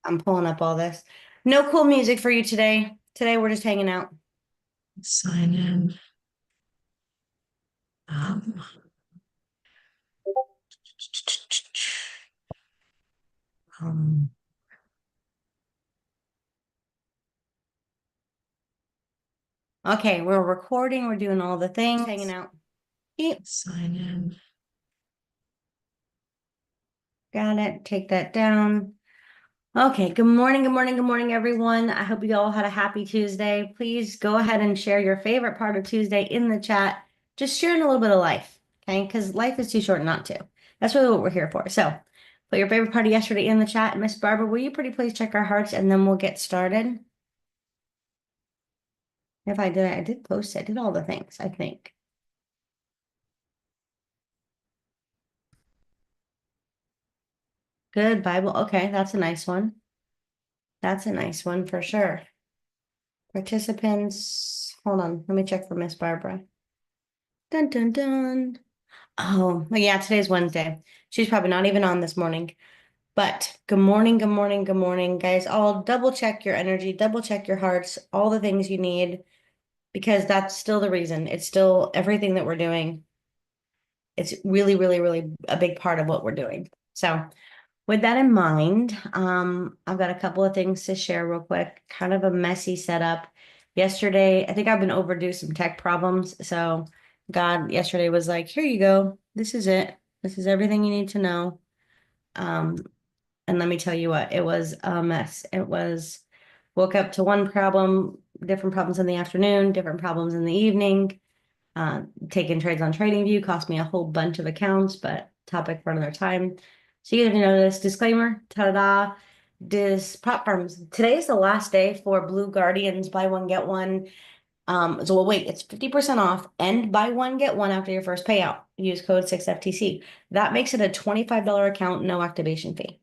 I'm pulling up all this. No cool music for you today. Today we're just hanging out. Sign in. Um, um, Okay, we're recording. We're doing all the things, hanging out. Yep, sign in. got it. Take that down. Okay, good morning, good morning, good morning, everyone. I hope you all had a happy Tuesday. Please go ahead and share your favorite part of Tuesday in the chat. Just sharing a little bit of life, okay? Because life is too short not to. That's really what we're here for. So put your favorite part of yesterday in the chat. Miss Barbara, will you pretty please check our hearts and then we'll get started? If I did post it. I did all the things, I think. Good Bible. Okay, that's a nice one. That's a nice one for sure. Participants. Hold on. Let me check for Miss Barbara. Dun dun dun. Oh, well, yeah, today's Wednesday. She's probably not even on this morning. But good morning, good morning, good morning, guys. All double check your energy, double check your hearts, all the things you need, because that's still the reason. It's still everything that we're doing. It's really, really, really a big part of what we're doing. So with that in mind, I've got a couple of things to share real quick. Kind of a messy setup. Yesterday, I think I've been overdue some tech problems. So God yesterday was like, here you go. This is it. This is everything you need to know. Um, and let me tell you what, it was a mess. It was woke up to one problem, different problems in the afternoon, different problems in the evening. Taking trades on Tradingview cost me a whole bunch of accounts, but topic for another time. So you have to know this disclaimer, ta-da, this prop firms. Today is the last day for Blue Guardians, buy one, get one. So well, wait, it's 50% off and buy one, get one after your first payout. Use code 6FTC. That makes it a $25 account, no activation fee.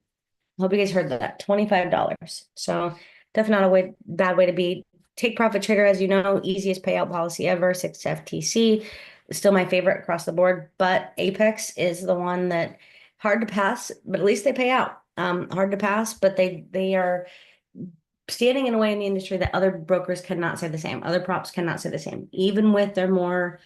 I hope you guys heard that, $25. So definitely not bad way to be. Take profit trader, as you know, easiest payout policy ever, 6FTC. Still my favorite across the board, but Apex is the one that hard to pass, but at least they pay out. Hard to pass, but they are standing in a way in the industry that other brokers cannot say the same. Other props cannot say the same, even with their more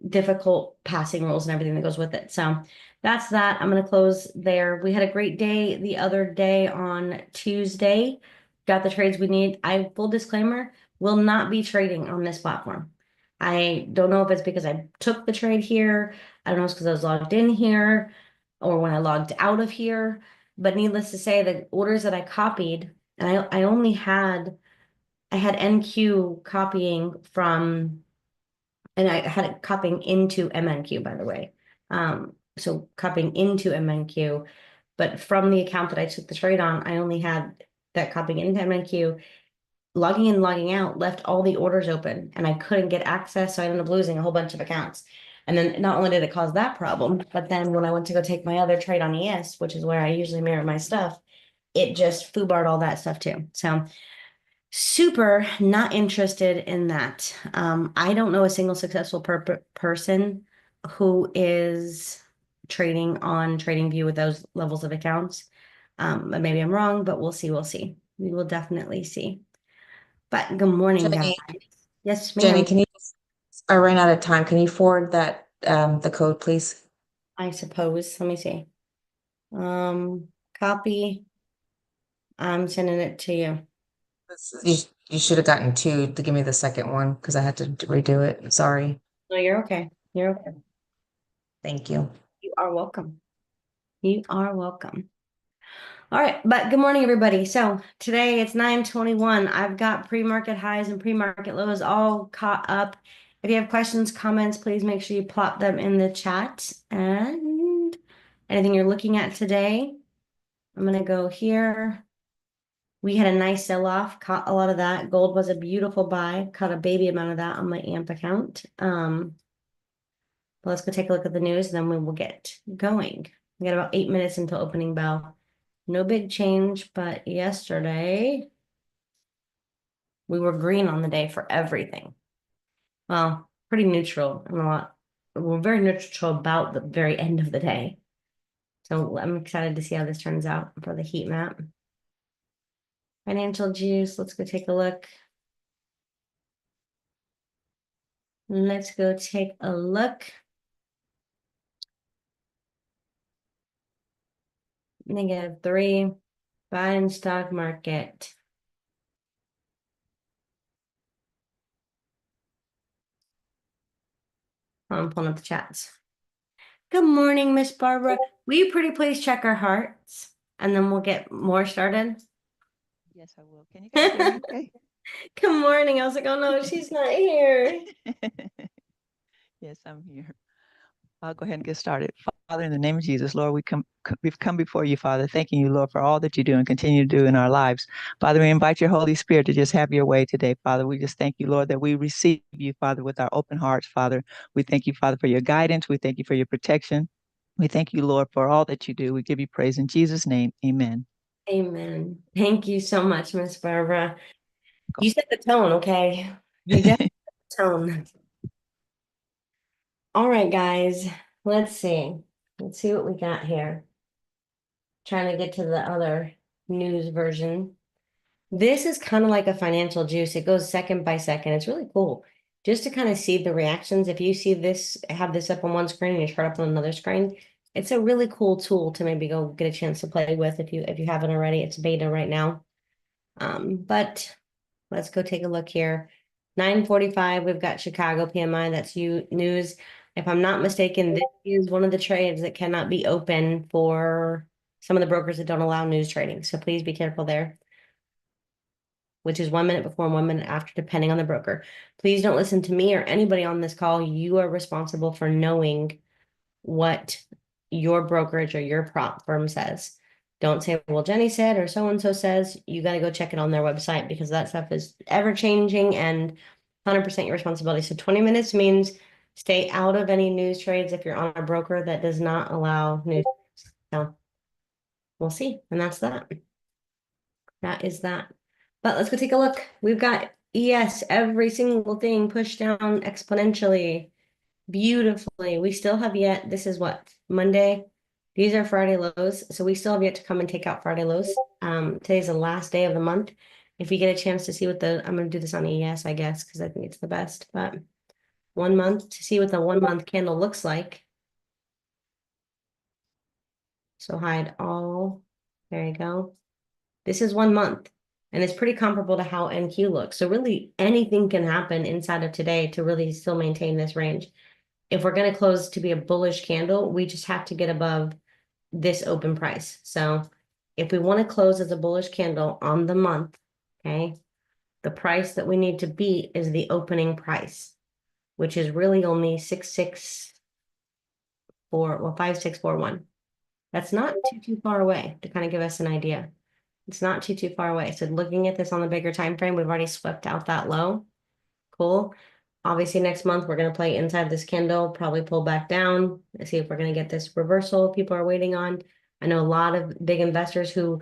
difficult passing rules and everything that goes with it. So that's that. I'm going to close there. We had a great day the other day on Tuesday. Got the trades we need. I full disclaimer, will not be trading on this platform. I don't know if it's because I took the trade here. I don't know if it's because I was logged in here or when I logged out of here. But needless to say, the orders that I copied, and I had NQ copying from, and I had it copying into MNQ, by the way. So copying into MNQ, but from the account that I took the trade on, I only had that copying into MNQ. Logging in, logging out, left all the orders open, and I couldn't get access, so I ended up losing a whole bunch of accounts. And then not only did it cause that problem, but then when I went to go take my other trade on ES, which is where I usually mirror my stuff, it just foobarred all that stuff too. So super not interested in that. I don't know a single successful person who is trading on Tradingview with those levels of accounts. But maybe I'm wrong, but we'll see. We'll see. We will definitely see. But good morning, guys. Jenny, Yes, Jenny, ma'am. can you, I ran out of time. Can you forward that, the code, please? I suppose. Let me see. Copy. I'm sending it to you. You, you should have gotten two to give me the second one because I had to redo it. I'm sorry. No, you're okay. You're okay. Thank you. You are welcome. You are welcome. All right, but good morning, everybody. So today it's 9:21. I've got pre-market highs and pre-market lows all caught up. If you have questions, comments, please make sure you plop them in the chat. And anything you're looking at today, I'm gonna go here. We had a nice sell-off, caught a lot of that. Gold was a beautiful buy, caught a baby amount of that on my AMP account. But let's go take a look at the news, and then we will get going. We got about 8 minutes until opening bell. No big change, but yesterday we were green on the day for everything. Well, pretty neutral and a lot. We're very neutral about the very end of the day. So I'm excited to see how this turns out for the heat map. Financial juice. Let's go take a look. Let's go take a look. -3. Buying stock market. I'm pulling up the chats. Good morning, Miss Barbara. Will you pretty please check our hearts and then we'll get more started? Yes, I will. Can you guys hear me okay? Good morning. I was like, oh no, she's not here. Yes, I'm here. I'll go ahead and get started. Father, in the name of Jesus, Lord, we've come before you, Father, thanking you, Lord, for all that you do and continue to do in our lives. Father, we invite your Holy Spirit to just have your way today, Father. We just thank you, Lord, that we receive you, Father, with our open hearts, Father. We thank you, Father, for your guidance. We thank you for your protection. We thank you, Lord, for all that you do. We give you praise in Jesus' name. Amen. Amen. Thank you so much, Miss Barbara. You set the tone, okay? You definitely set the tone. All right, guys. Let's see. Let's see what we got here. Trying to get to the other news version. This is kind of like a financial juice. It goes second by second. It's really cool. Just to kind of see the reactions. If you see this, have this up on one screen and you start up on another screen, it's a really cool tool to maybe go get a chance to play with if you haven't already. It's beta right now. But let's go take a look here. 9:45, we've got Chicago PMI. That's you news. If I'm not mistaken, this is one of the trades that cannot be open for some of the brokers that don't allow news trading. So please be careful there, which is 1 minute before and 1 minute after, depending on the broker. Please don't listen to me or anybody on this call. You are responsible for knowing what your brokerage or your prop firm says. Don't say, well, Jenny said or so-and-so says. You got to go check it on their website because that stuff is ever changing and 100% your responsibility. So 20 minutes means stay out of any news trades if you're on a broker that does not allow news. So we'll see. And that's that. That is that. But let's go take a look. We've got ES, every single thing pushed down exponentially, beautifully. We still have yet, this is what, Monday? These are Friday lows. So we still have yet to come and take out Friday lows. Today's the last day of the month. If you get a chance to see what I'm going to do this on ES, I guess, because I think it's the best. But 1 month to see what the 1 month candle looks like. So hide all. There you go. This is 1 month. And it's pretty comparable to how NQ looks. So really anything can happen inside of today to really still maintain this range. If we're going to close to be a bullish candle, we just have to get above this open price. So if we want to close as a bullish candle on the month, okay, the price that we need to beat is the opening price, which is really only 5641. That's not too far away to kind of give us an idea. It's not too far away. So looking at this on the bigger time frame, we've already swept out that low. Cool. Obviously, next month we're going to play inside this candle, probably pull back down. Let's see if we're going to get this reversal people are waiting on. I know a lot of big investors who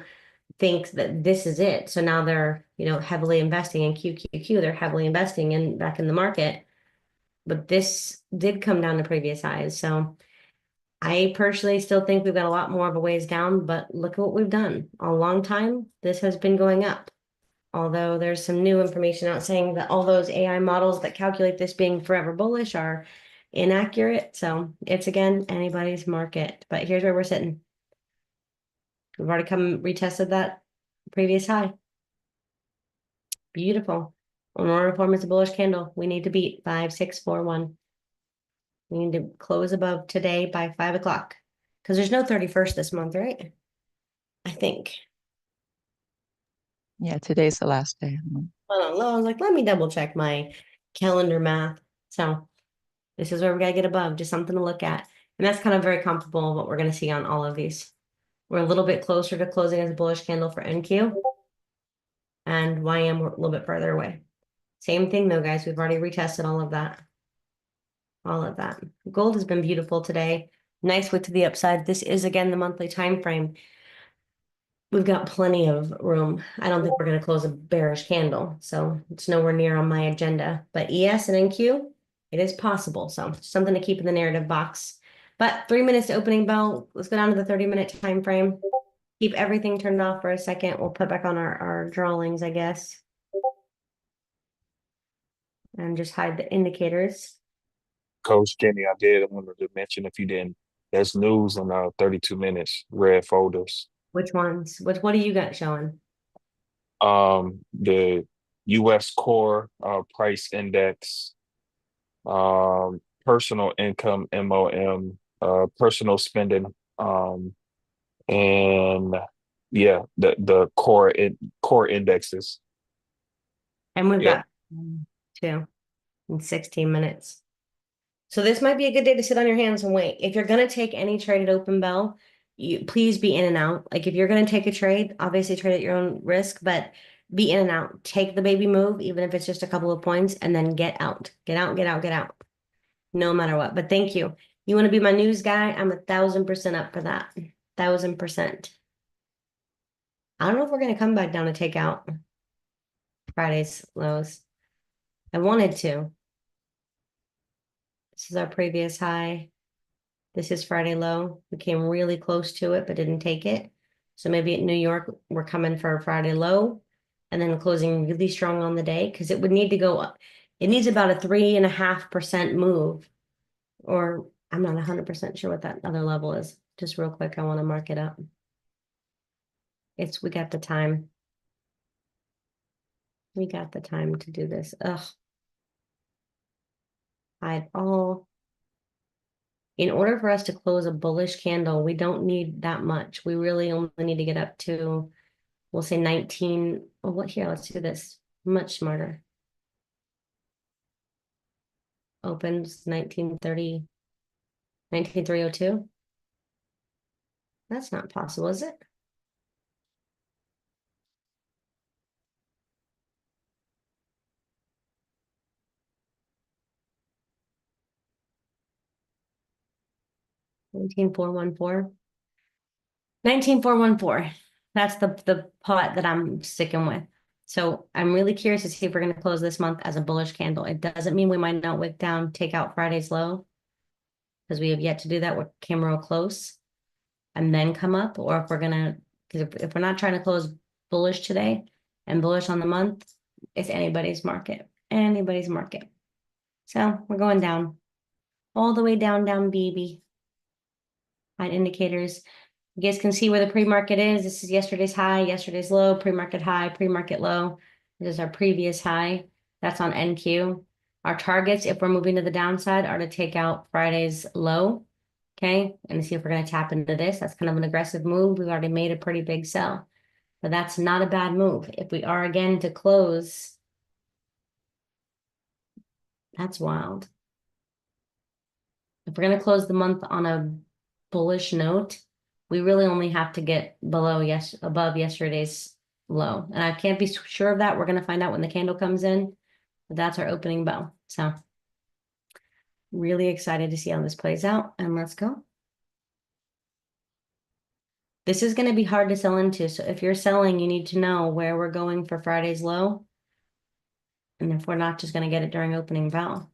think that this is it. So now they're, heavily investing in QQQ. They're heavily investing back in the market. But this did come down to previous highs. So I personally still think we've got a lot more of a ways down, but look at what we've done. A long time, this has been going up. Although there's some new information out saying that all those AI models that calculate this being forever bullish are inaccurate. So it's, again, anybody's market. But here's where we're sitting. We've already retested that previous high. Beautiful. In order to form as a bullish candle, we need to beat 5641. We need to close above today by 5 o'clock. Because there's no 31st this month, right? I think. Yeah, today's the last day. I don't know. I was like, let me double check my calendar math. So this is where we gotta get above, just something to look at. And that's kind of very comparable what we're gonna see on all of these. We're a little bit closer to closing as a bullish candle for NQ. And YM, we're a little bit further away. Same thing though, guys. We've already retested all of that. All of that. Gold has been beautiful today. Nice wick to the upside. This is, again, the monthly time frame. We've got plenty of room. I don't think we're going to close a bearish candle, so it's nowhere near on my agenda. But ES and NQ, it is possible. So something to keep in the narrative box. But 3 minutes to opening bell. Let's go down to the 30-minute time frame. keep everything turned off for a second. We'll put back on our drawings, I guess. And just hide the indicators. Coach Kenny, I did wanted to mention if you didn't, there's news in 32 minutes, red folders. Which ones? What do you got showing? The US core price index, personal income MOM, personal spending, and yeah, the core indexes. And we've Yep. got two in 16 minutes. So this might be a good day to sit on your hands and wait. If you're gonna take any trade at open bell, you please be in and out. Like if you're gonna take a trade, obviously trade at your own risk, but be in and out. Take the baby move, even if it's just a couple of points, and then get out. Get out, get out, get out. No matter what. But thank you. You want to be my news guy? I'm 1,000% up for that. 1,000%. I don't know if we're gonna come back down to take out Friday's lows. I wanted to. This is our previous high. This is Friday low. We came really close to it, but didn't take it. So maybe at New York, we're coming for a Friday low and then closing really strong on the day because it would need to go up. It needs about a 3.5% move, or I'm not 100% sure what that other level is. Just real quick, I want to mark it up. We got the time. We got the time to do this. Ugh. Hide all. In order for us to close a bullish candle, we don't need that much. We really only need to get up to, we'll say 19. Oh, what here? Let's do this. Much smarter. Opens 1930, 19302. That's not possible, is it? $19,414. 19,414. That's the pot that I'm sticking with. So I'm really curious to see if we're going to close this month as a bullish candle. It doesn't mean we might not wick down, take out Friday's low, because we have yet to do that. We're camera close and then come up, or if we're gonna, because if we're not trying to close bullish today and bullish on the month, it's anybody's market. Anybody's market. So we're going down. All the way down, baby. Hide indicators. You guys can see where the pre-market is. This is yesterday's high, yesterday's low, pre-market high, pre-market low. This is our previous high. That's on NQ. Our targets, if we're moving to the downside, are to take out Friday's low. Okay, and see if we're going to tap into this. That's kind of an aggressive move. We've already made a pretty big sell, but that's not a bad move. If we are again to close, that's wild. If we're going to close the month on a bullish note, we really only have to get above yesterday's low. And I can't be sure of that. We're going to find out when the candle comes in, but that's our opening bell. So really excited to see how this plays out, and let's go. This is going to be hard to sell into. So if you're selling, you need to know where we're going for Friday's low. And if we're not just going to get it during opening bell.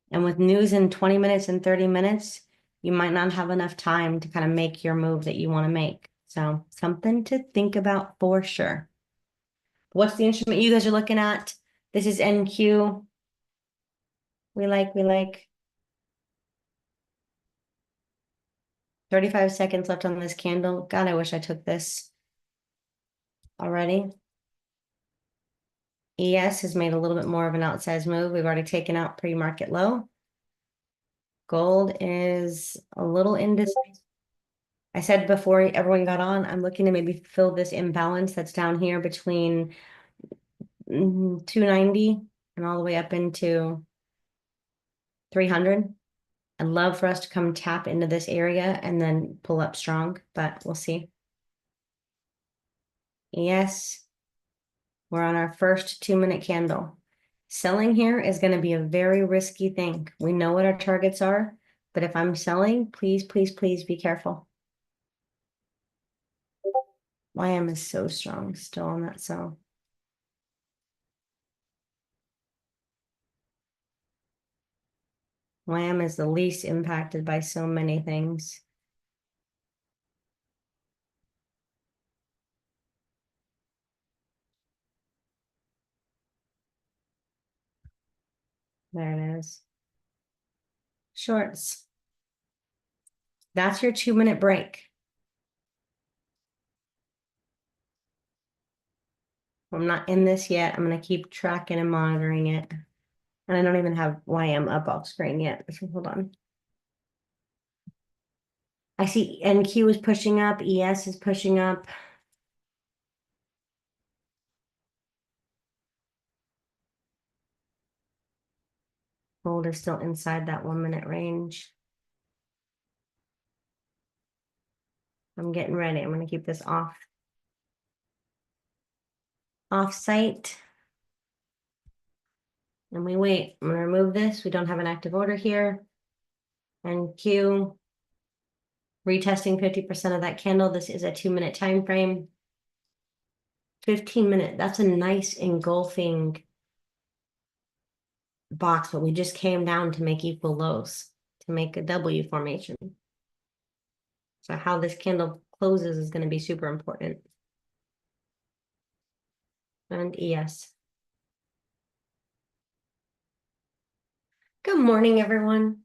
And with news in 20 minutes and 30 minutes, you might not have enough time to kind of make your move that you want to make. So something to think about for sure. What's the instrument you guys are looking at? This is NQ. We like. 35 seconds left on this candle. God, I wish I took this already. ES has made a little bit more of an outsized move. We've already taken out pre-market low. Gold is a little indecisive. I said before everyone got on, I'm looking to maybe fill this imbalance that's down here between 290 and all the way up into 300. I'd love for us to come tap into this area and then pull up strong, but we'll see. Yes, we're on our first 2-minute candle. Selling here is going to be a very risky thing. We know what our targets are, but if I'm selling, please, please, please be careful. YM is so strong still on that sell. YM is the least impacted by so many things. There it is. Shorts. That's your 2-minute break. I'm not in this yet. I'm going to keep tracking and monitoring it. And I don't even have YM up off screen yet. So hold on. I see NQ is pushing up. ES is pushing up. Gold is still inside that 1-minute range. I'm getting ready. I'm going to keep this off site. And we wait. I'm going to remove this. We don't have an active order here. And Q, retesting 50% of that candle. This is a 2-minute time frame. 15-minute. That's a nice engulfing box, but we just came down to make equal lows, to make a W formation. So how this candle closes is going to be super important. And ES. Good morning, everyone.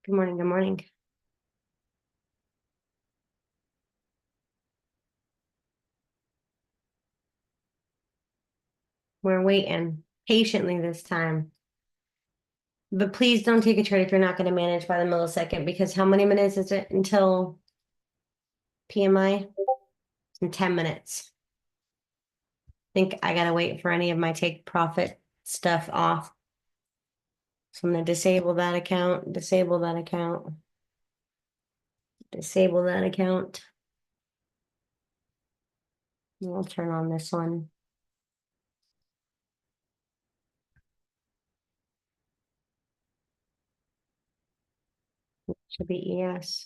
Good morning, good morning. We're waiting patiently this time. But please don't take a trade if you're not going to manage by the millisecond, because how many minutes is it until PMI? In 10 minutes. I think I gotta wait for any of my take profit stuff off. So I'm gonna disable that account, disable that account, disable that account. And I'll turn on this one. Should be ES.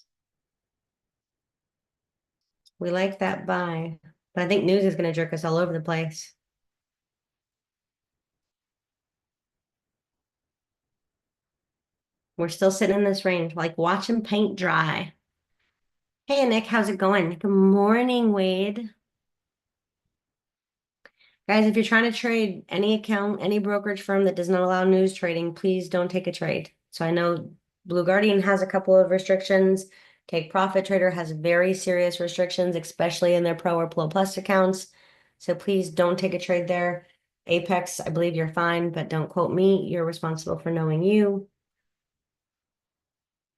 We like that buy, but I think news is gonna jerk us all over the place. We're still sitting in this range, like watching paint dry. Hey, Nick, how's it going? Good morning, Wade. Guys, if you're trying to trade any account, any brokerage firm that does not allow news trading, please don't take a trade. So I know Blue Guardian has a couple of restrictions. Take Profit Trader has very serious restrictions, especially in their Pro or Pro Plus accounts. So please don't take a trade there. Apex, I believe you're fine, but don't quote me. You're responsible for knowing you.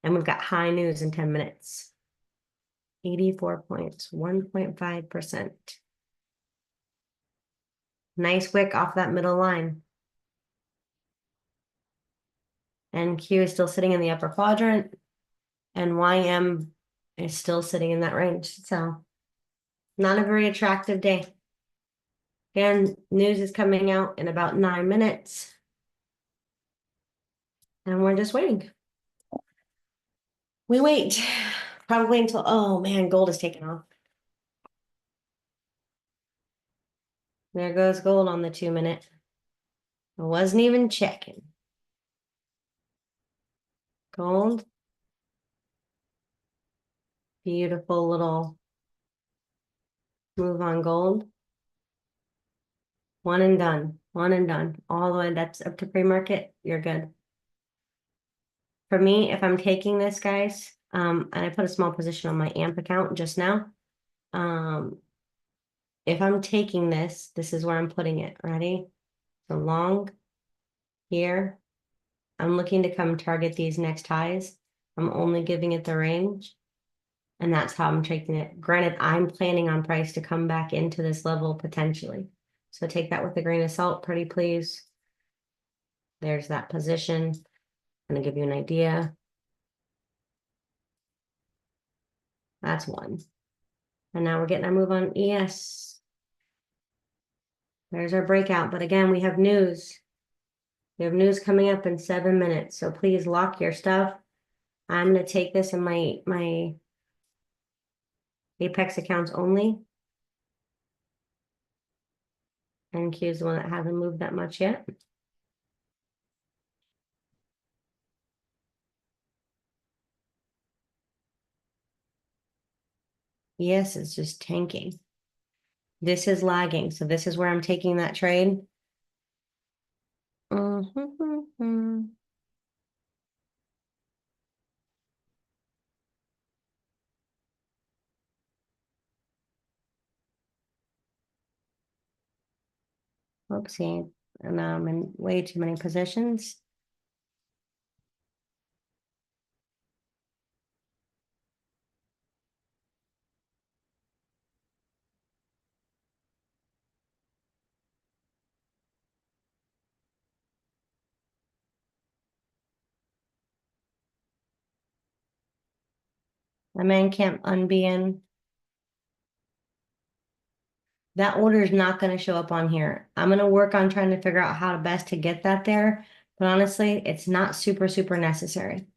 And we've got high news in 10 minutes. 84 points, 1.5%. Nice wick off that middle line. And Q is still sitting in the upper quadrant. And YM is still sitting in that range. So not a very attractive day. Again, news is coming out in about 9 minutes. And we're just waiting. We wait probably until, oh man, gold is taking off. There goes gold on the 2-minute. I wasn't even checking. Gold. Beautiful little move on gold. One and done. One and done. All the way, that's up to pre-market. You're good. For me, if I'm taking this, guys, and I put a small position on my AMP account just now. If I'm taking this, this is where I'm putting it. Ready? So long here. I'm looking to come target these next highs. I'm only giving it the range. And that's how I'm taking it. Granted, I'm planning on price to come back into this level potentially. So take that with a grain of salt, pretty please. There's that position. I'm gonna give you an idea. That's one. And now we're getting our move on ES. There's our breakout. But again, we have news. We have news coming up in 7 minutes. So please lock your stuff. I'm going to take this in my Apex accounts only. And Q is the one that hasn't moved that much yet. Yes, it's just tanking. This is lagging, so this is where I'm taking that trade. Mhm. Oopsie, and I'm in way too many positions. My man can't unbe in. That order is not going to show up on here. I'm going to work on trying to figure out how to best to get that there. But honestly, it's not super, super necessary.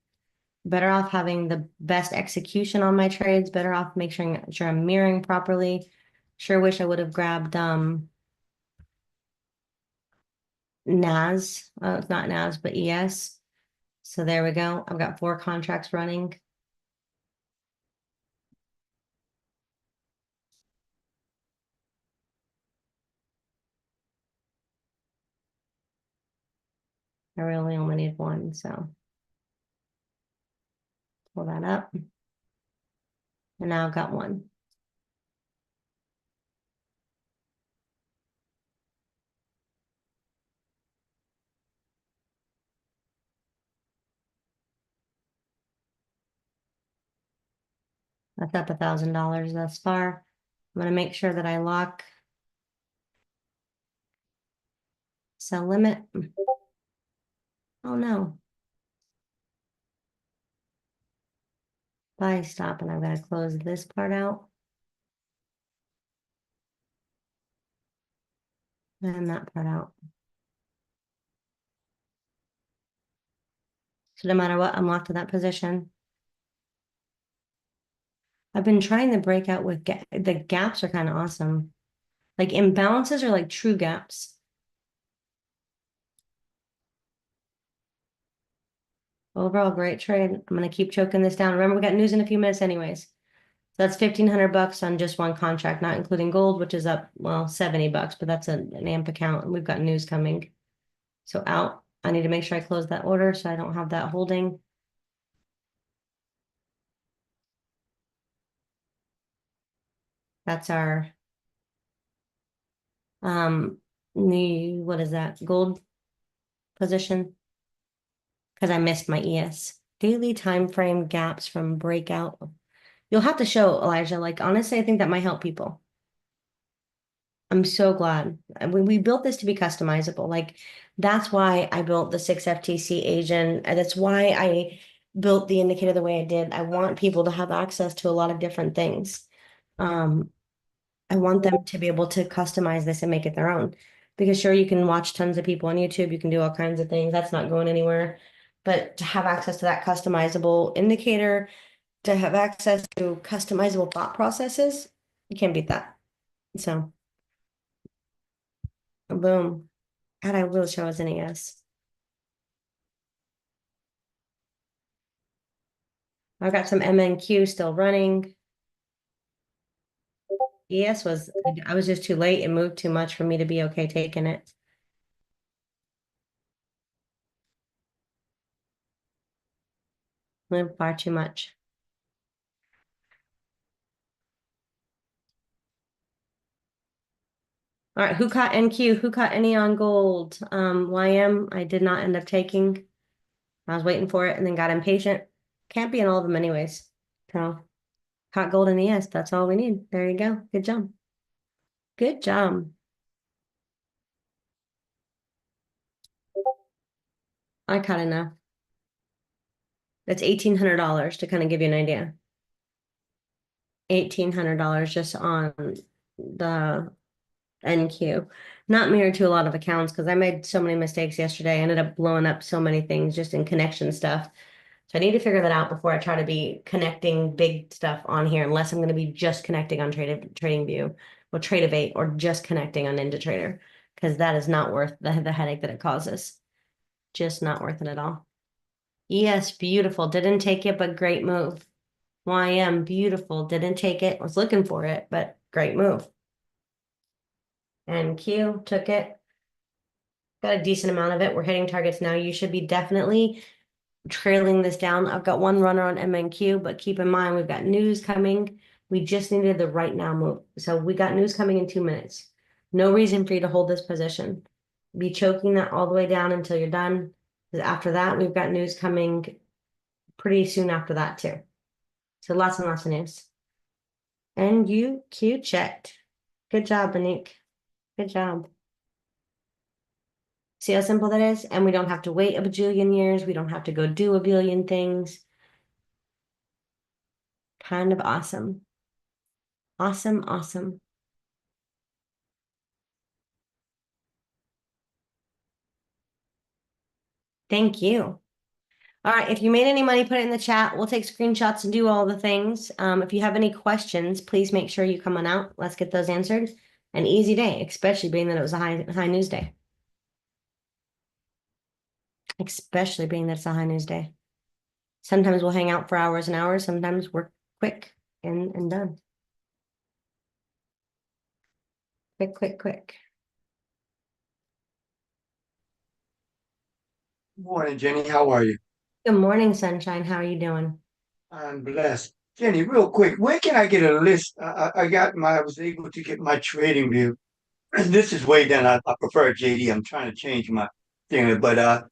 Better off having the best execution on my trades. Better off making sure I'm mirroring properly. Sure wish I would have grabbed NAS. It's not NAS, but ES. So there we go. I've got 4 contracts running. I really only need 1, so pull that up. And now I've got 1. That's up $1,000 thus far. I'm gonna make sure that I lock sell limit. Oh no. Buy stop, and I've got to close this part out. And that part out. So no matter what, I'm locked in that position. I've been trying to break out with the gaps are kind of awesome. Like imbalances are like true gaps. Overall, great trade. I'm gonna keep choking this down. Remember, we got news in a few minutes anyways. So that's $1,500 on just one contract, not including gold, which is up, well, $70, but that's an AMP account, and we've got news coming. So out. I need to make sure I close that order so I don't have that holding. That's our new, what is that? Gold position. Because I missed my ES. Daily time frame gaps from breakout. You'll have to show, Elijah. Like, honestly, I think that might help people. I'm so glad. We built this to be customizable. Like, that's why I built the 6 FTC agent. And that's why I built the indicator the way I did. I want people to have access to a lot of different things. I want them to be able to customize this and make it their own. Because sure, you can watch tons of people on YouTube, you can do all kinds of things. That's not going anywhere. But to have access to that customizable indicator, to have access to customizable thought processes, you can't beat that. So, boom. God, I will show us an ES. I've got some MNQ still running. ES was, I was just too late. It moved too much for me to be okay taking it. Moved far too much. All right, who caught NQ? Who caught any on gold? YM, I did not end up taking. I was waiting for it and then got impatient. Can't be in all of them anyways. So, caught gold in ES. That's all we need. There you go. Good job. Good job. I caught enough. That's $1,800 to kind of give you an idea. $1,800 just on the NQ. Not mirrored to a lot of accounts because I made so many mistakes yesterday. I ended up blowing up so many things just in connection stuff. So I need to figure that out before I try to be connecting big stuff on here, unless I'm going to be just connecting on Tradingview or Tradeovate or just connecting on NinjaTrader, because that is not worth the headache that it causes. Just not worth it at all. Yes, beautiful. Didn't take it, but great move. YM, beautiful. Didn't take it. Was looking for it, but great move. and Q took it. Got a decent amount of it. We're hitting targets now. You should be definitely trailing this down. I've got one runner on MNQ, but keep in mind we've got news coming. We just needed the right now move. So we got news coming in 2 minutes. No reason for you to hold this position. Be choking that all the way down until you're done. 'Cause after that, we've got news coming pretty soon after that too. So lots and lots of news. And you Q checked. Good job, Anik. Good job. See how simple that is? And we don't have to wait a bajillion years. We don't have to go do a billion things. Kind of awesome. Awesome, awesome. Thank you. All right, if you made any money, put it in the chat. We'll take screenshots and do all the things. If you have any questions, please make sure you come on out. Let's get those answered. An easy day, especially being that it was a high news day. Especially being that it's a high news day. Sometimes we'll hang out for hours and hours. Sometimes we're quick and done. Quick, quick, quick. Morning, Jenny. How are you? Good morning, sunshine. How are you doing? I'm blessed. Jenny, real quick, where can I get a list? I was able to get my trading view. This is way down. I prefer JD. I'm trying to change my thing, but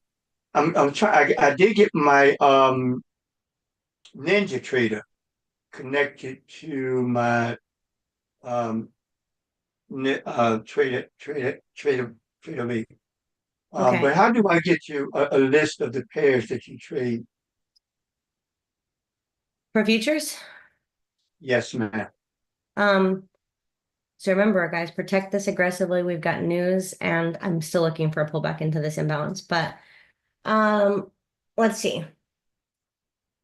I'm trying. I did get my Ninja Trader connected to my um Trader V. Okay. But how do I get you a list of the pairs that you trade? For futures? Yes, ma'am. So remember, guys, protect this aggressively. We've got news, and I'm still looking for a pullback into this imbalance. But let's see.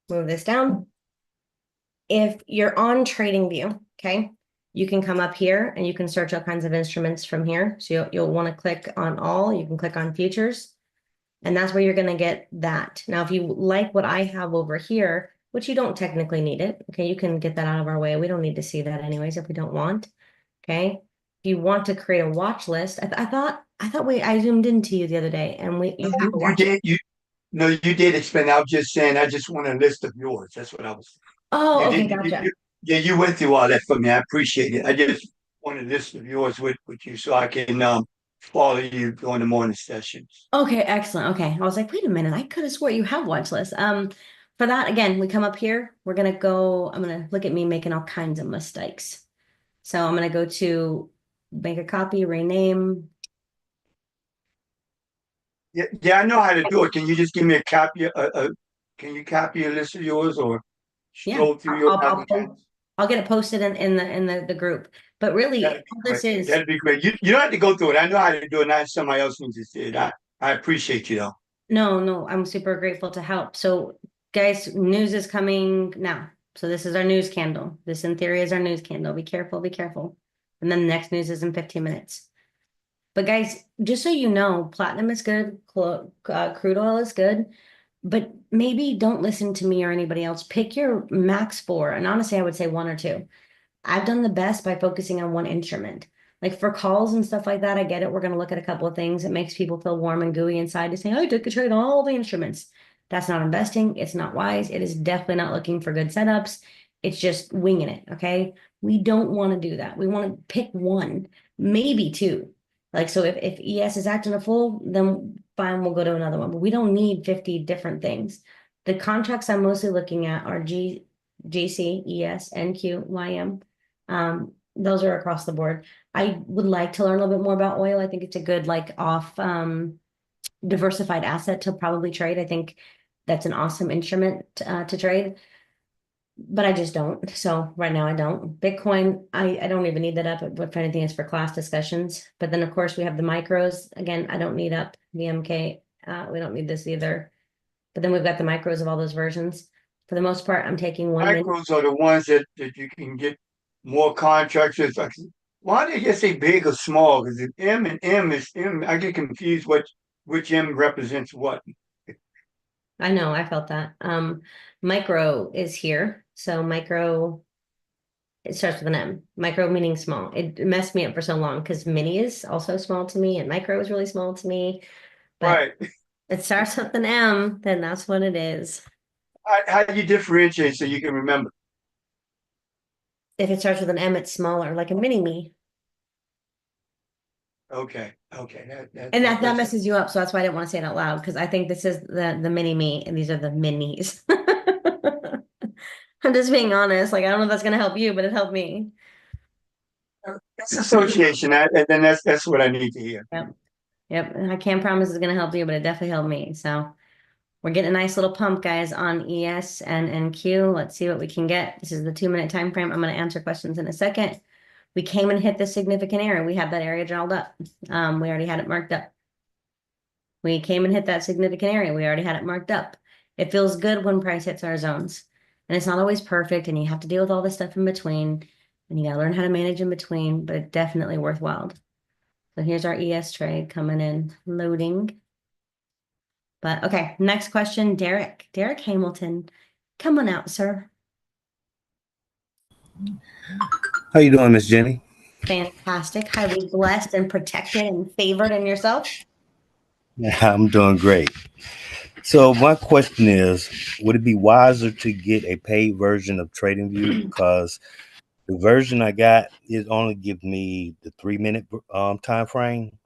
Move this down. If you're on TradingView, okay, you can come up here and you can search all kinds of instruments from here. So you'll want to click on all. You can click on futures, and that's where you're going to get that. Now, if you like what I have over here, which you don't technically need it, okay, you can get that out of our way. We don't need to see that anyways if we don't want. Okay. If you want to create a watch list, I thought I zoomed into you the other day and you have a You watch list. did. No, you did explain. I was just saying, I just want a list of yours. That's what I was. Oh, You okay, did. gotcha. Yeah, you went through all that for me. I appreciate it. I just want a list of yours with you so I can follow you during the morning sessions. Okay, excellent. Okay. I was like, wait a minute, I could have swore you have watch lists. For that, again, we come up here, I'm gonna look at me making all kinds of mistakes. So I'm gonna go to make a copy, rename. Yeah, I know how to do it. Can you just give me a copy? Can you copy a list of yours or Yeah, scroll through yours? I'll get it posted in the group. But really, That'd be all great. this is That'd be great. You don't have to go through it. I know how to do it. Now somebody else needs to see it. I appreciate you though. no, I'm super grateful to help. So, guys, news is coming now. So this is our news candle. This in theory is our news candle. Be careful, be careful. And then the next news is in 15 minutes. But guys, just so you know, platinum is good, crude oil is good, but maybe don't listen to me or anybody else. Pick your max four. And honestly, I would say one or two. I've done the best by focusing on one instrument. Like for calls and stuff like that, I get it. We're going to look at a couple of things. It makes people feel warm and gooey inside to say, I took a trade on all the instruments. That's not investing. It's not wise. It is definitely not looking for good setups. It's just winging it. Okay. We don't want to do that. We want to pick one, maybe two. Like, so if ES is acting a fool, then fine, we'll go to another one. But we don't need 50 different things. The contracts I'm mostly looking at are GC, ES, NQ, YM. Those are across the board. I would like to learn a little bit more about oil. I think it's a good diversified asset to probably trade. I think that's an awesome instrument to trade, but I just don't. So right now I don't. Bitcoin, I don't even need that up. But if anything, it's for class discussions. But then of course we have the micros. Again, I don't need up the MK. We don't need this either. But then we've got the micros of all those versions. For the most part, I'm taking 1 minute. Micros are the ones that you can get more contracts. It's like, why do they say big or small? Because M and M is M. I get confused which M represents what. I know, I felt that. Micro is here. So micro It starts with an M. Micro meaning small. It messed me up for so long because mini is also small to me and micro is really small to me. But Right. it starts with an M, then that's what it is. How do you differentiate so you can remember? If it starts with an M, it's smaller, like a mini me. Okay. Okay. And that That's messes you up. So that's why I didn't want to say it out loud because I think this is the mini me and these are the minis. I'm just being honest. Like I don't know if that's gonna help you, but it helped me. it's association. And then that's what I need to hear. Yep. Yep. And I can't promise it's gonna help you, but it definitely helped me. So we're getting a nice little pump, guys, on ES and NQ. Let's see what we can get. This is the 2-minute time frame. I'm gonna answer questions in a second. We came and hit the significant area. We have that area drawn up. We already had it marked up. We came and hit that significant area. We already had it marked up. It feels good when price hits our zones. And it's not always perfect, and you have to deal with all this stuff in between. And you gotta learn how to manage in between, but it's definitely worthwhile. So here's our ES trade coming in, loading. But okay, next question, Derek. Derek Hamilton. Come on out, sir. How you doing, Miss Jenny? Fantastic, highly blessed and protected and favored in yourself. I'm doing great. So my question is, would it be wiser to get a paid version of TradingView? Because the version I got is only give me the 3-minute time frame,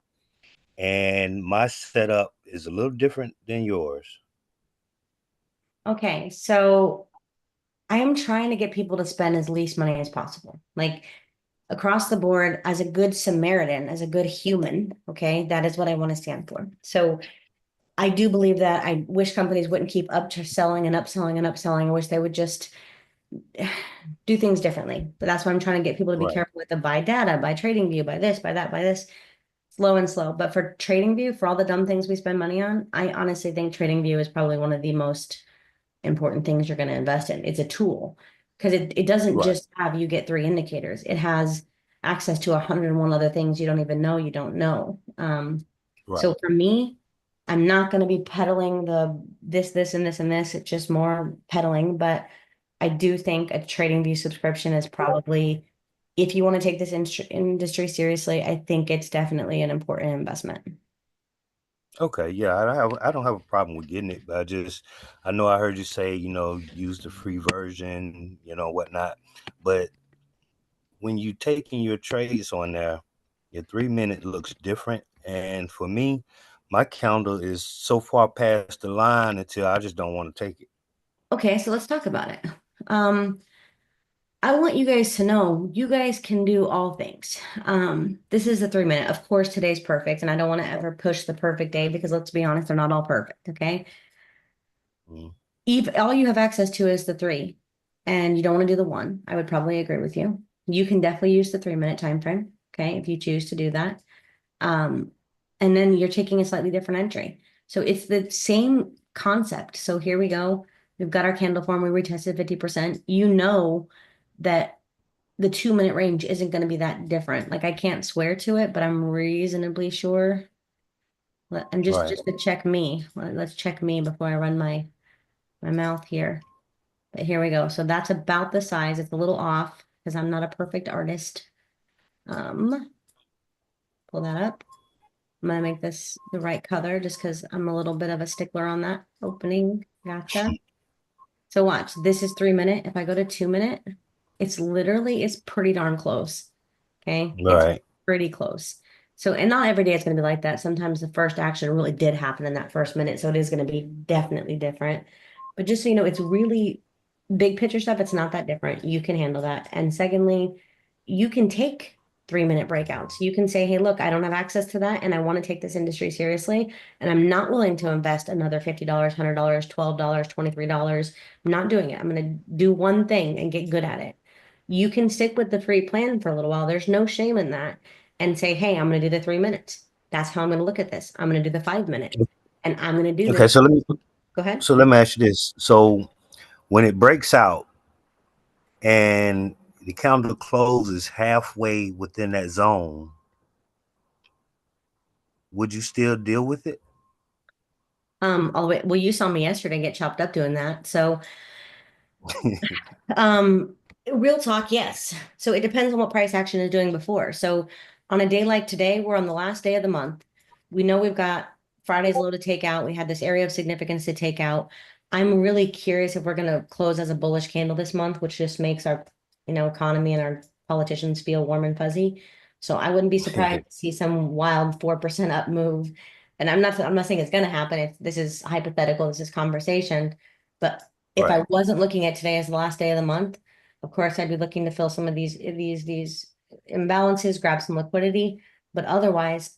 and my setup is a little different than yours. Okay, so I am trying to get people to spend as least money as possible. Like across the board, as a good Samaritan, as a good human, okay, that is what I want to stand for. So I do believe that. I wish companies wouldn't keep upselling and upselling and upselling. I wish they would just do things differently. But that's why I'm trying to get people to be Right. careful with the buy data, buy TradingView, buy this, buy that, buy this. Slow and slow. But for TradingView, for all the dumb things we spend money on, I honestly think TradingView is probably one of the most important things you're going to invest in. It's a tool because it doesn't Right. just have you get 3 indicators. It has access to 101 other things you don't even know you don't know. So Right. for me, I'm not going to be peddling the this, and this, and this. It's just more peddling. But I do think a TradingView subscription is probably, if you want to take this industry seriously, I think it's definitely an important investment. Okay. Yeah, I don't have a problem with getting it, but I know I heard you say, use the free version, whatnot. But when you taking your trades on there, your 3-minute looks different. And for me, my counter is so far past the line until I just don't want to take it. Okay, so let's talk about it. I want you guys to know you guys can do all things. This is the 3-minute. Of course, today's perfect, and I don't want to ever push the perfect day because let's be honest, they're not all perfect. Okay. Mm. If all you have access to is the 3 and you don't want to do the 1, I would probably agree with you. You can definitely use the 3-minute time frame, okay, if you choose to do that. And then you're taking a slightly different entry. So it's the same concept. So here we go. We've got our candle form. We retested 50%. You know that the 2-minute range isn't going to be that different. Like I can't swear to it, but I'm reasonably sure. And Right. just to check me. Let's check me before I run my mouth here. But here we go. So that's about the size. It's a little off because I'm not a perfect artist. Pull that up. I'm gonna make this the right color just because I'm a little bit of a stickler on that opening. Gotcha. So watch, this is 3-minute. If I go to 2-minute, it's pretty darn close. Okay. It's Right. pretty close. So, and not every day it's gonna be like that. Sometimes the first action really did happen in that first minute. So it is gonna be definitely different. But just so you know, it's really big picture stuff. It's not that different. You can handle that. And secondly, you can take 3-minute breakouts. You can say, hey, look, I don't have access to that and I want to take this industry seriously. And I'm not willing to invest another $50, $100, $12, $23. I'm not doing it. I'm going to do one thing and get good at it. You can stick with the free plan for a little while. There's no shame in that. And say, hey, I'm going to do the 3 minutes. That's how I'm going to look at this. I'm going to do the 5-minute. And I'm going to do Okay. this. So Go ahead. let me ask you this. So when it breaks out and the candle closes halfway within that zone, would you still deal with it? All the way. Well, you saw me yesterday get chopped up doing that. So, um, Real talk, yes. So it depends on what price action is doing before. So on a day like today, we're on the last day of the month. We know we've got Friday's low to take out. We had this area of significance to take out. I'm really curious if we're going to close as a bullish candle this month, which just makes our, economy and our politicians feel warm and fuzzy. So I wouldn't be surprised to see some wild 4% up move. And I'm not saying it's going to happen. This is hypothetical. This is conversation. But if I Right. wasn't looking at today as the last day of the month, of course, I'd be looking to fill some of these imbalances, grab some liquidity, but otherwise,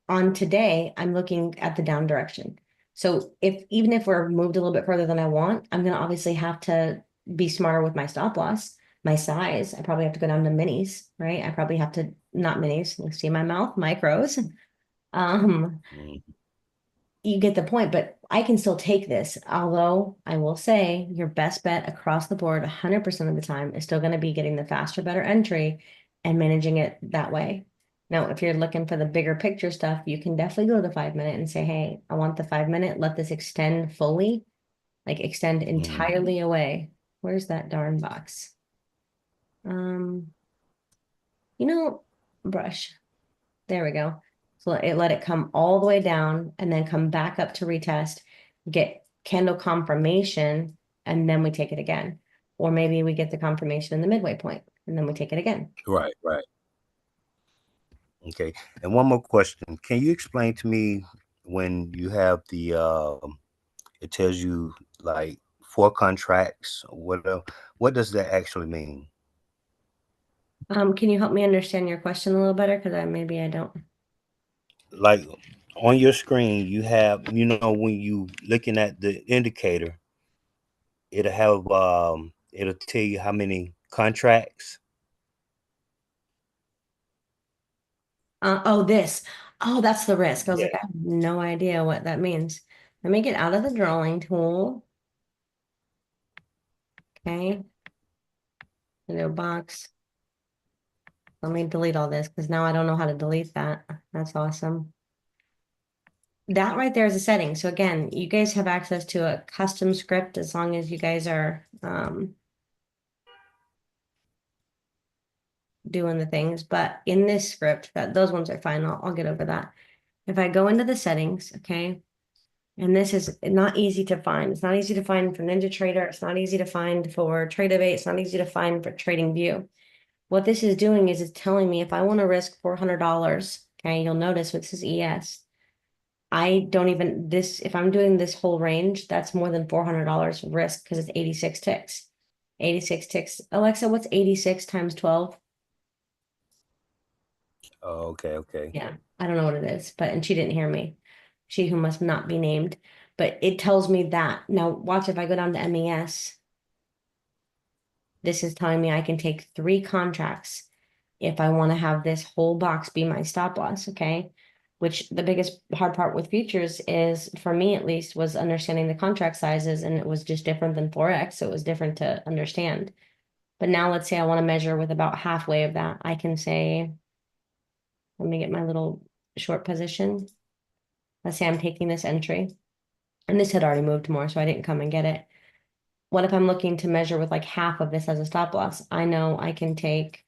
on today, I'm looking at the down direction. So even if we're moved a little bit further than I want, I'm gonna obviously have to be smarter with my stop loss, my size. I probably have to go down to minis, right? I probably have to not minis. You see my mouth, micros. Mm. You get the point, but I can still take this. Although I will say your best bet across the board 100% of the time is still going to be getting the faster, better entry and managing it that way. Now, if you're looking for the bigger picture stuff, you can definitely go to the 5 minute and say, hey, I want the 5 minute, let this extend fully, like extend Mm. entirely away. Where's that darn box? Um, brush. There we go. So let it come all the way down and then come back up to retest, get candle confirmation, and then we take it again. Or maybe we get the confirmation in the midway point and then we take it again. Right, right. Okay. And one more question. Can you explain to me when you have it tells you like 4 contracts, what does that actually mean? Can you help me understand your question a little better? Because maybe I don't. Like on your screen, you have, when you looking at the indicator, it'll tell you how many contracts. This. Oh, that's the risk. I was Yeah. like, I have no idea what that means. Let me get out of the drawing tool. Okay. New box. Let me delete all this because now I don't know how to delete that. That's awesome. That right there is a setting. So again, you guys have access to a custom script as long as you guys are doing the things. But in this script, those ones are fine. I'll get over that. If I go into the settings, okay, and this is not easy to find. It's not easy to find for NinjaTrader. It's not easy to find for Tradingview. It's not easy to find for TradingView. What this is doing is it's telling me if I want to risk $400, okay, you'll notice this is ES. I don't even if I'm doing this whole range, that's more than $400 risk because it's 86 ticks. 86 ticks. Alexa, what's 86 times 12? Oh, okay, okay. Yeah, I don't know what it is, and she didn't hear me. She who must not be named. But it tells me that. Now watch if I go down to MES. This is telling me I can take 3 contracts if I want to have this whole box be my stop loss, okay? Which the biggest hard part with futures is, for me at least, was understanding the contract sizes, and it was just different than Forex, so it was different to understand. But now let's say I want to measure with about halfway of that. I can say, let me get my little short position. Let's say I'm taking this entry, and this had already moved more, so I didn't come and get it. What if I'm looking to measure with like half of this as a stop loss? I know I can take,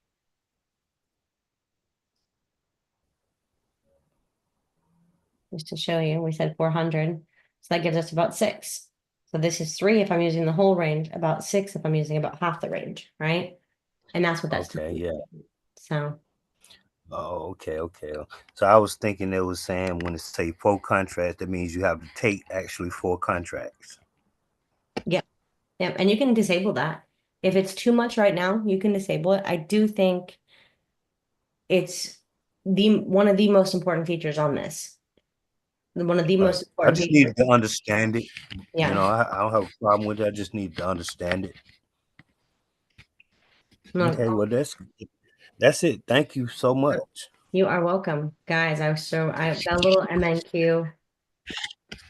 just to show you, we said 400. So that gives us about 6. So this is 3 if I'm using the whole range, about 6 if I'm using about half the range, right? And that's what that's Okay, telling me. yeah. So Oh, okay, okay. So I was thinking it was saying when it say 4 contracts, that means you have to take actually 4 contracts. yeah. And you can disable that. If it's too much right now, you can disable it. I do think it's one of the most important features on this. One of the Right. most I important just need features. to understand it. Yeah. I don't have a problem with it. I just need to understand it. No, Okay, well that's it. Thank you so much. you are welcome. Guys, that little MNQ.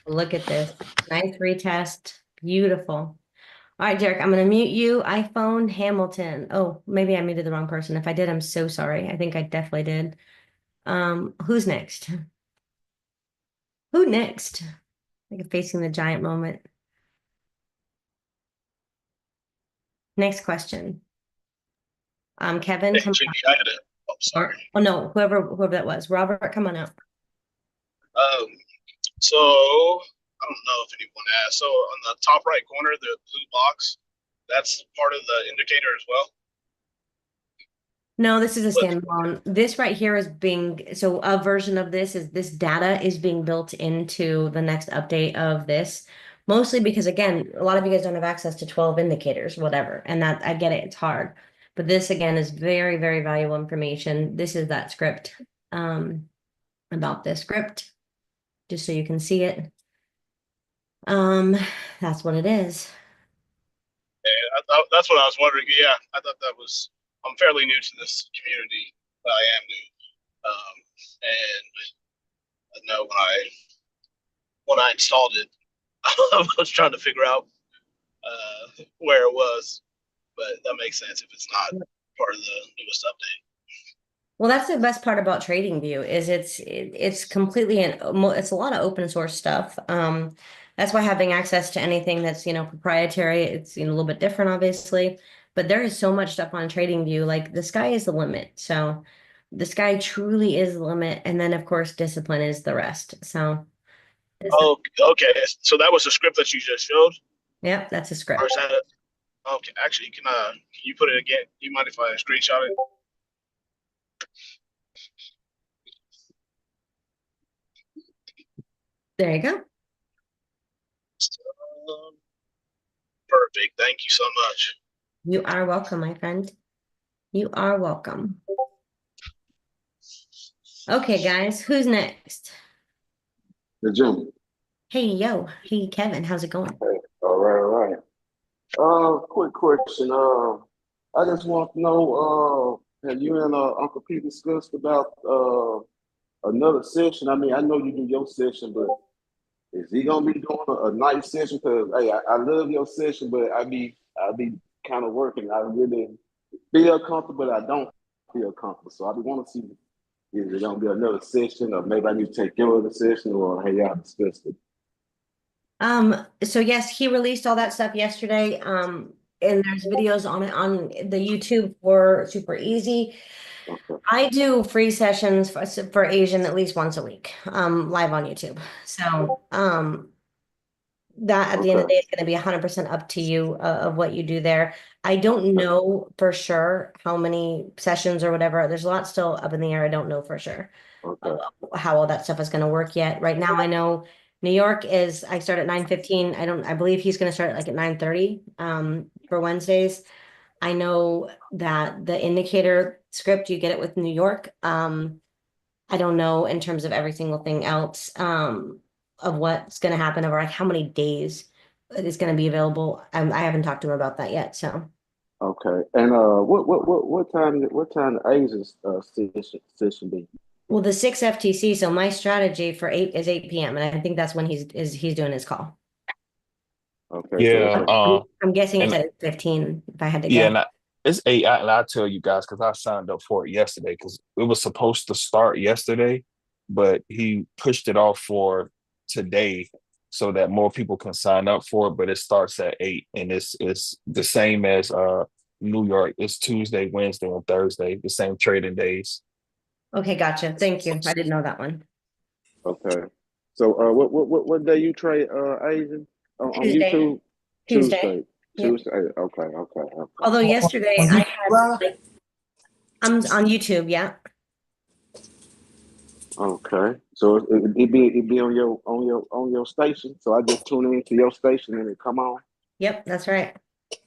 Look at this. Nice retest. Beautiful. All right, Derek, I'm going to mute you. iPhone Hamilton. Oh, maybe I muted the wrong person. If I did, I'm so sorry. I think I definitely did. Who's next? Who next? Like facing the giant moment. Next question. Kevin, Hey, come Jimmy, on I had a, oh, up. sorry. Oh no, whoever that was. Robert, come on up. Um, so I don't know if anyone asked. So on the top right corner, the blue box, that's part of the indicator as well. No, this is a What? standalone. This right here is being, so a version of this data is being built into the next update of this. Mostly because again, a lot of you guys don't have access to 12 indicators, whatever. And that I get it, it's hard. But this again is very, very valuable information. This is that script about this script, just so you can see it. Um, that's what it is. That's what I was wondering. Yeah, I thought that was. I'm fairly new to this community, but I am new. And I know when I installed it, I was trying to figure out where it was, but that makes sense if it's not part of the newest update. Well, that's the best part about Tradingview is it's completely it's a lot of open source stuff. That's why having access to anything that's, proprietary, it's, a little bit different, obviously. But there is so much stuff on Tradingview, like the sky is the limit. So the sky truly is the limit. And then of course, discipline is the rest. So Oh, okay. So that was the script that you just showed, yeah, that's a or script. is that it? Okay, actually, can you put it again? Do you mind if I screenshot it? There you go. Perfect. Thank you so much. You are welcome, my friend. You are welcome. Okay, guys, who's next? The Jim. Hey, yo. Hey, Kevin, how's it going? Hey, all right. Quick question. I just want to know, have you and Uncle Pete discussed about another session? I mean, I know you do your session, but is he gonna be doing a night session? Because hey, I love your session, but I be kind of working. I really feel comfortable, but I don't feel comfortable. So I be want to see is it gonna be another session, or maybe I need to take your other session, or hey, y'all discussed it. So yes, he released all that stuff yesterday. And there's videos on it on the YouTube for super easy. Okay. I do free sessions for Asian at least once a week, live on YouTube. So, that at the end of the day is going to be 100% up to you of what you do there. I don't know for sure how many sessions or whatever. There's a lot still up in the air. I don't know for sure how all that stuff is going to work yet. Right now, I know New York is, I start at 9:15. I believe he's going to start like at 9:30 for Wednesdays. I know that the indicator script, you get it with New York. I don't know in terms of every single thing else of what's going to happen over like how many days it's going to be available. I haven't talked to him about that yet. So Okay. And what time the Asians session be? well, the 6 FTC. So my strategy for 8 is 8 p.m. and I think that's when he's doing his call. Okay, so Yeah. it's like, I'm guessing it's And at 15 if I had to yeah, guess. it's 8. And I tell you guys because I signed up for it yesterday because it was supposed to start yesterday, but he pushed it off for today so that more people can sign up for it. But it starts at 8, and it's the same as New York. It's Tuesday, Wednesday, and Thursday, the same trading days. Okay, gotcha. Thank you. I didn't know that one. okay. So what day you trade Asian on Tuesday. YouTube? Tuesday. Yep. Tuesday. Okay. Although yesterday I had I'm on YouTube, yeah. Okay. So it be on your station. So I just tune into your station and it come on. Yep, that's right.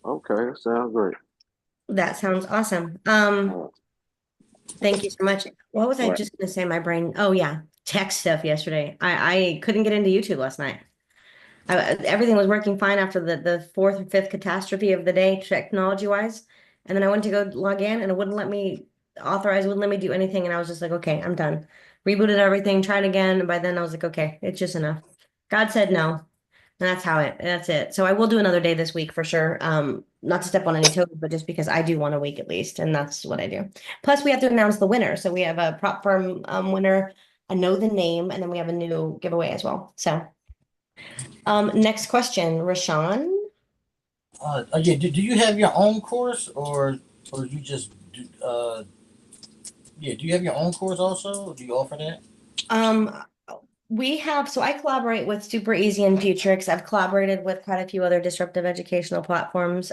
Okay, that sounds great. That sounds awesome. All Thank you so much. What was I right. just gonna say? My brain. Oh yeah, tech stuff yesterday. I couldn't get into YouTube last night. Everything was working fine after the fourth or fifth catastrophe of the day, technology wise. And then I went to go log in and it wouldn't let me wouldn't let me do anything. And I was just like, okay, I'm done. Rebooted everything, tried again. And by then I was like, okay, it's just enough. God said no. And that's it. So I will do another day this week for sure. Not to step on any toes, but just because I do want a week at least, and that's what I do. Plus, we have to announce the winner. So we have a prop firm winner. I know the name, and then we have a new giveaway as well. So, next question, Rashawn. Yeah, do you have your own course or you just Yeah, do you have your own course also? Do you offer that? Um, we have, so I collaborate with Super Easy and Futurix. I've collaborated with quite a few other disruptive educational platforms,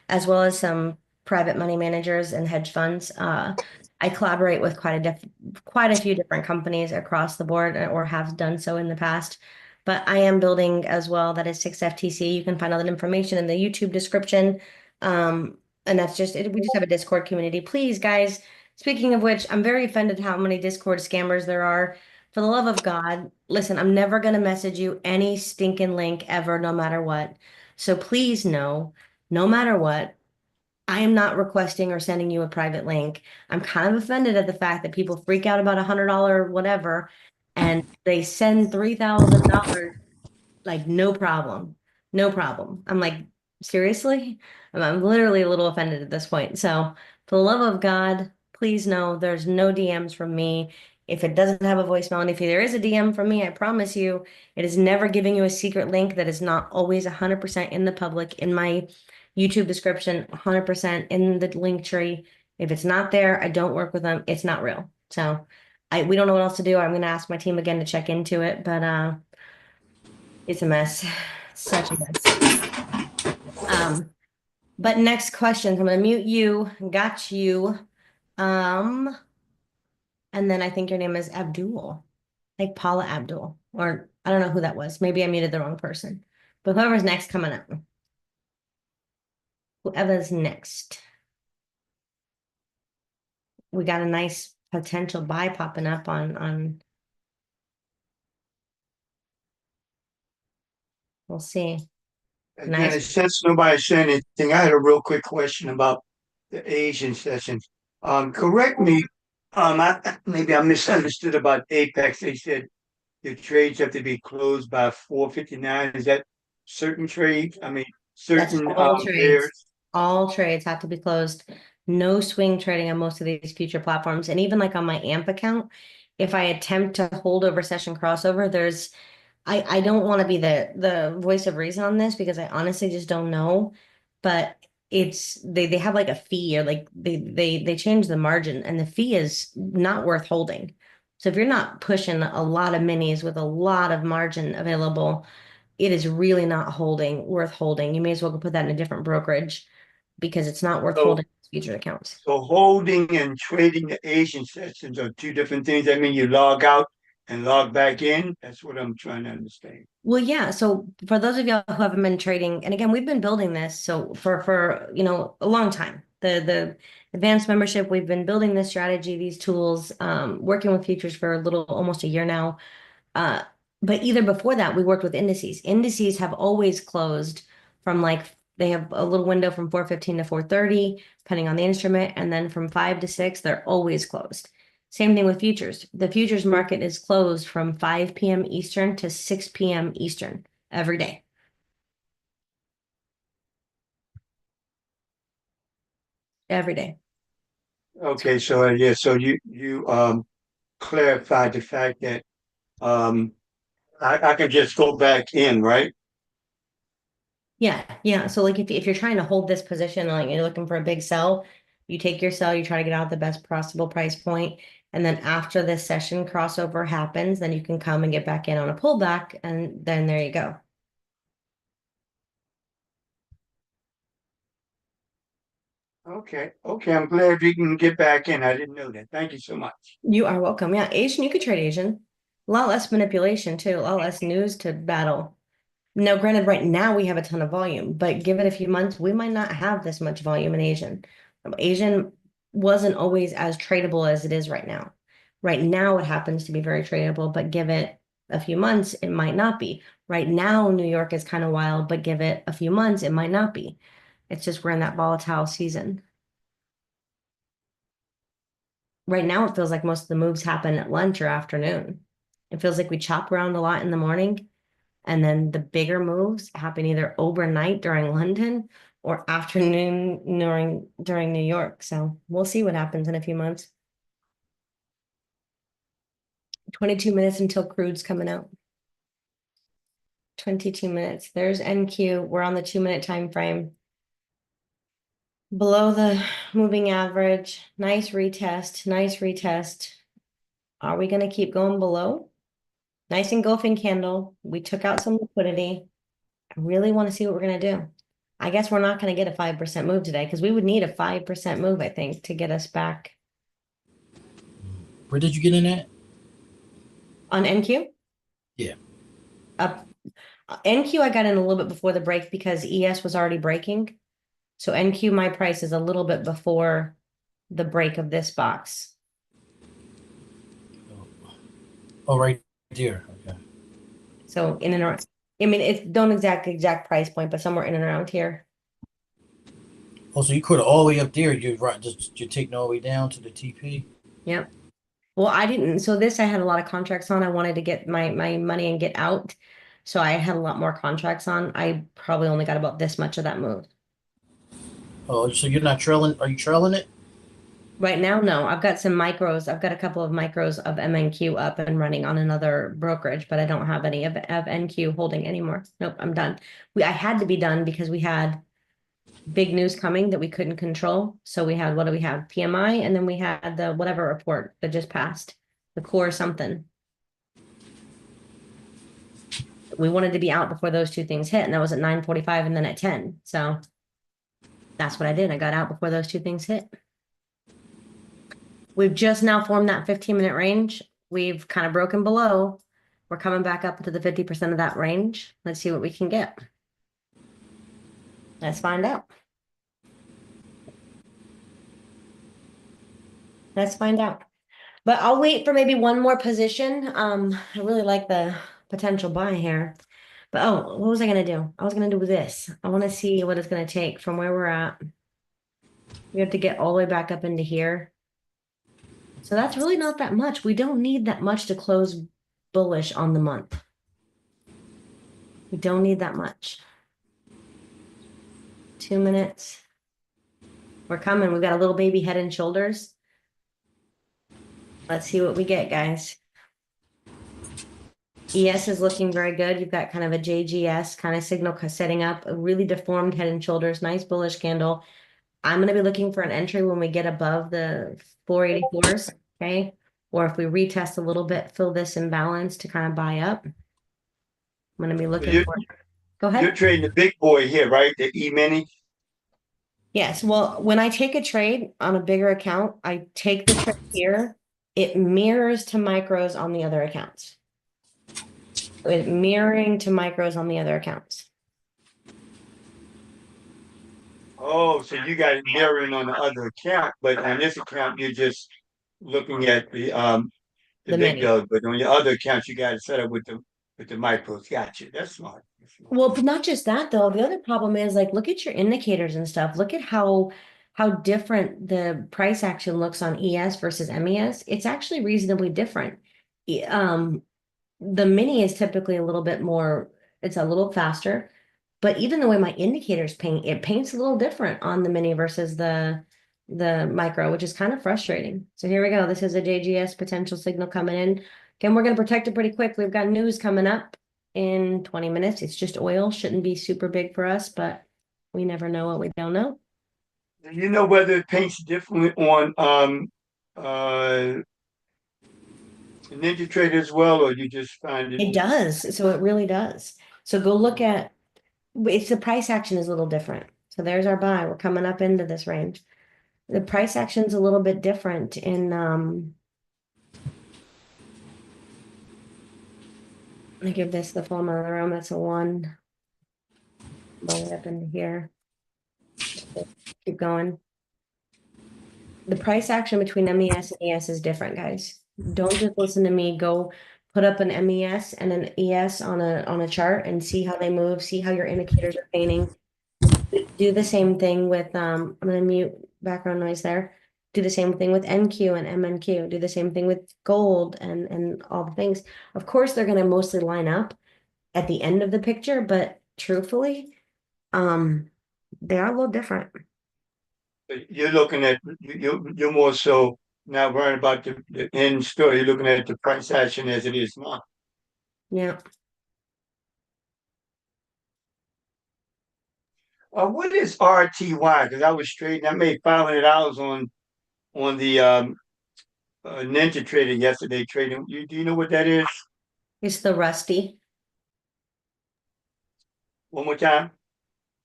as well as some private money managers and hedge funds. I collaborate with quite a few different companies across the board, or have done so in the past. But I am building as well. That is 6FTC. You can find all that information in the YouTube description. And that's just it. We just have a Discord community. Please, guys. Speaking of which, I'm very offended how many Discord scammers there are. For the love of God, listen, I'm never going to message you any stinking link ever, no matter what. So please know, no matter what, I am not requesting or sending you a private link. I'm kind of offended at the fact that people freak out about $100 whatever, and they send $3,000 like no problem. No problem. I'm like, seriously? I'm literally a little offended at this point. So for the love of God, please know there's no DMs from me. If it doesn't have a voicemail, and if there is a DM from me, I promise you, it is never giving you a secret link that is not always 100% in the public, in my YouTube description, 100% in the link tree. If it's not there, I don't work with them. It's not real. So we don't know what else to do. I'm gonna ask my team again to check into it, but it's a mess. Such a mess. Um, but next questions. I'm gonna mute you. Got you. Um, and then I think your name is Abdul, like Paula Abdul, or I don't know who that was. Maybe I muted the wrong person. But whoever's next coming up. Whoever's next. We got a nice potential buy popping up on. We'll see. Again, Nice. since nobody's saying anything, I had a real quick question about the Asian session. Correct me, maybe I misunderstood about Apex. They said your trades have to be closed by 4:59. Is that certain trades? I mean, That's certain all trades. pairs? All trades have to be closed. No swing trading on most of these future platforms. And even like on my AMP account, if I attempt to hold over session crossover, I don't want to be the voice of reason on this because I honestly just don't know. But they have like a fee, or like they change the margin, and the fee is not worth holding. So if you're not pushing a lot of minis with a lot of margin available, it is really not worth holding. You may as well go put that in a different brokerage because it's not worth So, holding future accounts. so holding and trading the Asian sessions are two different things. I mean, you log out and log back in. That's what I'm trying to understand. Well, yeah. So for those of y'all who haven't been trading, and again, we've been building this so for a long time. The advanced membership, we've been building this strategy, these tools, working with futures for a little almost a year now. Uh, but either before that, we worked with indices. Indices have always closed from they have a little window from 4:15 to 4:30, depending on the instrument, and then from 5 to 6, they're always closed. Same thing with futures. The futures market is closed from 5 p.m. Eastern to 6 p.m. Eastern every day. Every day. Okay, so yeah, so you clarified the fact that um I can just go back in, right? Yeah, yeah. So like if you're trying to hold this position, like you're looking for a big sell, you take your sell, you try to get out the best possible price point, and then after this session crossover happens, then you can come and get back in on a pullback, and then there you go. Okay, okay. I'm glad we can get back in. I didn't know that. Thank you so much. You are welcome. Yeah, Asian, you could trade Asian. A lot less manipulation too, a lot less news to battle. Now, granted, right now we have a ton of volume, but give it a few months, we might not have this much volume in Asian. Asian wasn't always as tradable as it is right now. Right now, it happens to be very tradable, but give it a few months, it might not be. Right now, New York is kind of wild, but give it a few months, it might not be. It's just we're in that volatile season. Right now, it feels like most of the moves happen at lunch or afternoon. It feels like we chop around a lot in the morning, and then the bigger moves happen either overnight during London or afternoon during New York. So we'll see what happens in a few months. 22 minutes until crude's coming out. 22 minutes. There's NQ. We're on the 2-minute time frame. Below the moving average. Nice retest, nice retest. Are we gonna keep going below? Nice engulfing candle. We took out some liquidity. I really want to see what we're gonna do. I guess we're not gonna get a 5% move today because we would need a 5% move, I think, to get us back Where did you get in at? on NQ. Yeah. Up NQ, I got in a little bit before the break because ES was already breaking. So NQ, my price is a little bit before the break of this box. Oh, right there. Okay. So in and around, I mean, it's don't exact price point, but somewhere in and around here. Oh, so you could all the way up there. You right, just you're taking all the way down to the TP. Yep. Well, I didn't. So this, I had a lot of contracts on. I wanted to get my money and get out. So I had a lot more contracts on. I probably only got about this much of that move. Oh, so you're not trailing? Are you trailing it? Right now, no. I've got some micros. I've got a couple of micros of MNQ up and running on another brokerage, but I don't have any of NQ holding anymore. Nope, I'm done. I had to be done because we had big news coming that we couldn't control. So we had, what do we have? PMI, and then we had the whatever report that just passed, the core something. We wanted to be out before those two things hit, and that was at 9:45 and then at 10. So that's what I did. I got out before those two things hit. We've just now formed that 15-minute range. We've kind of broken below. We're coming back up to the 50% of that range. Let's see what we can get. Let's find out. Let's find out. But I'll wait for maybe one more position. I really like the potential buy here. But oh, what was I gonna do? I was gonna do this. I want to see what it's gonna take from where we're at. We have to get all the way back up into here. So that's really not that much. We don't need that much to close bullish on the month. We don't need that much. 2 minutes. We're coming. We've got a little baby head and shoulders. Let's see what we get, guys. ES is looking very good. You've got kind of a JGS kind of signal setting up, a really deformed head and shoulders, nice bullish candle. I'm going to be looking for an entry when we get above the 484s, okay? Or if we retest a little bit, fill this imbalance to kind of buy up. I'm going to be looking for it. Go ahead. You're trading the big boy here, right? The E-mini? Yes. Well, when I take a trade on a bigger account, I take the trade here. It mirrors to micros on the other accounts. It's mirroring to micros on the other accounts. Oh, so you got it mirroring on the other account, but on this account, you're just looking at the The big mini. dog, but on your other accounts, you got it set up with the micros. Gotcha. That's smart. That's smart. Well, but not just that though. The other problem is like, look at your indicators and stuff. Look at how different the price action looks on ES versus MES. It's actually reasonably different. The mini is typically a little bit more, it's a little faster, but even the way my indicators paint, it paints a little different on the mini versus the micro, which is kind of frustrating. So here we go. This is a JGS potential signal coming in. Again, we're going to protect it pretty quick. We've got news coming up in 20 minutes. It's just oil. Shouldn't be super big for us, but we never know what we don't know. Do you know whether it paints differently on Ninja Trader as well, or you just find It does. So it really does. So go look at, it's the price action is a little different. So there's our buy. We're coming up into this range. The price action's a little bit different in let me give this the full amount of room. That's a 1. All the way up into here. Keep going. The price action between MES and ES is different, guys. Don't just listen to me. Go put up an MES and an ES on a chart and see how they move, see how your indicators are painting. Do the same thing with I'm gonna mute background noise there. Do the same thing with NQ and MNQ. Do the same thing with gold and all the things. Of course, they're gonna mostly line up at the end of the picture, but truthfully, they are a little different. you're looking at you're more so not worrying about the end story. You're looking at the price action as it is now. Yeah. What is RTY? Because I was trading, I made $500 on the Ninja Trader yesterday trading. Do you know what that is? It's the rusty. One more time.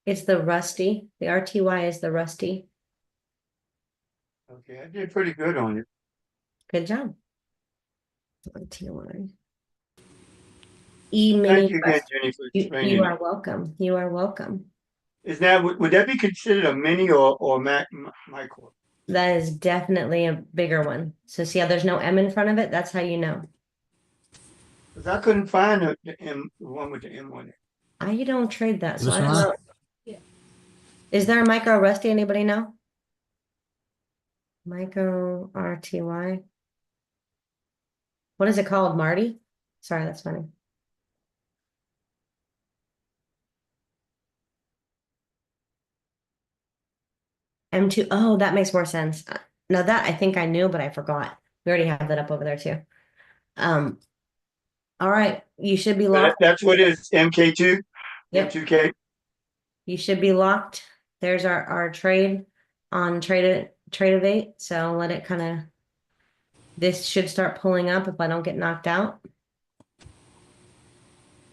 It's the rusty. The RTY is the rusty. Okay, I did pretty good on it. Good job. RTY. E-mini Thank you again, rust. Jenny, for You explaining it. are welcome. You are welcome. Is that would that be considered a mini or micro? That is definitely a bigger one. So see how there's no M in front of it? That's how you know. Because I couldn't find the one with the M on it. I don't trade that, so I Listen, don't know. Is there a micro rusty? Anybody know? Micro RTY. What is it called, Marty? Sorry, that's funny. M2. Oh, that makes more sense. No, that I think I knew, but I forgot. We already have that up over there too. All right. You should be So locked. that's what is MK2, Yep. M2K. You should be locked. There's our trade on Trade-Evate. So let it kind of, this should start pulling up if I don't get knocked out.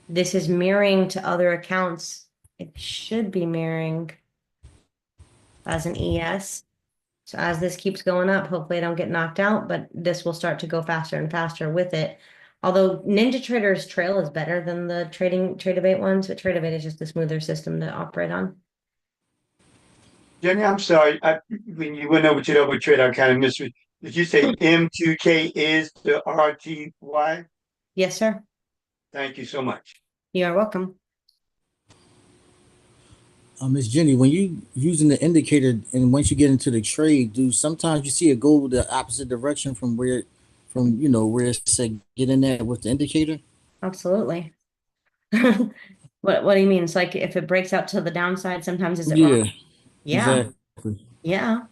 This is mirroring to other accounts. It should be mirroring as an ES. So as this keeps going up, hopefully I don't get knocked out, but this will start to go faster and faster with it. Although Ninja Trader's trail is better than the Trade-Evate ones, but Trade-Evate is just a smoother system to operate on. Jenny, I'm sorry. When you went over to the other trade, I kind of missed it. Did you say M2K is the RTY? Yes, sir. Thank you so much. You are welcome. Miss Jenny, when you using the indicator and once you get into the trade, do sometimes you see it go the opposite direction from where, where it said get in there with the indicator? Absolutely. What do you mean? It's like if it breaks out to the downside, sometimes is it wrong? Yeah, Yeah. exactly. Yeah.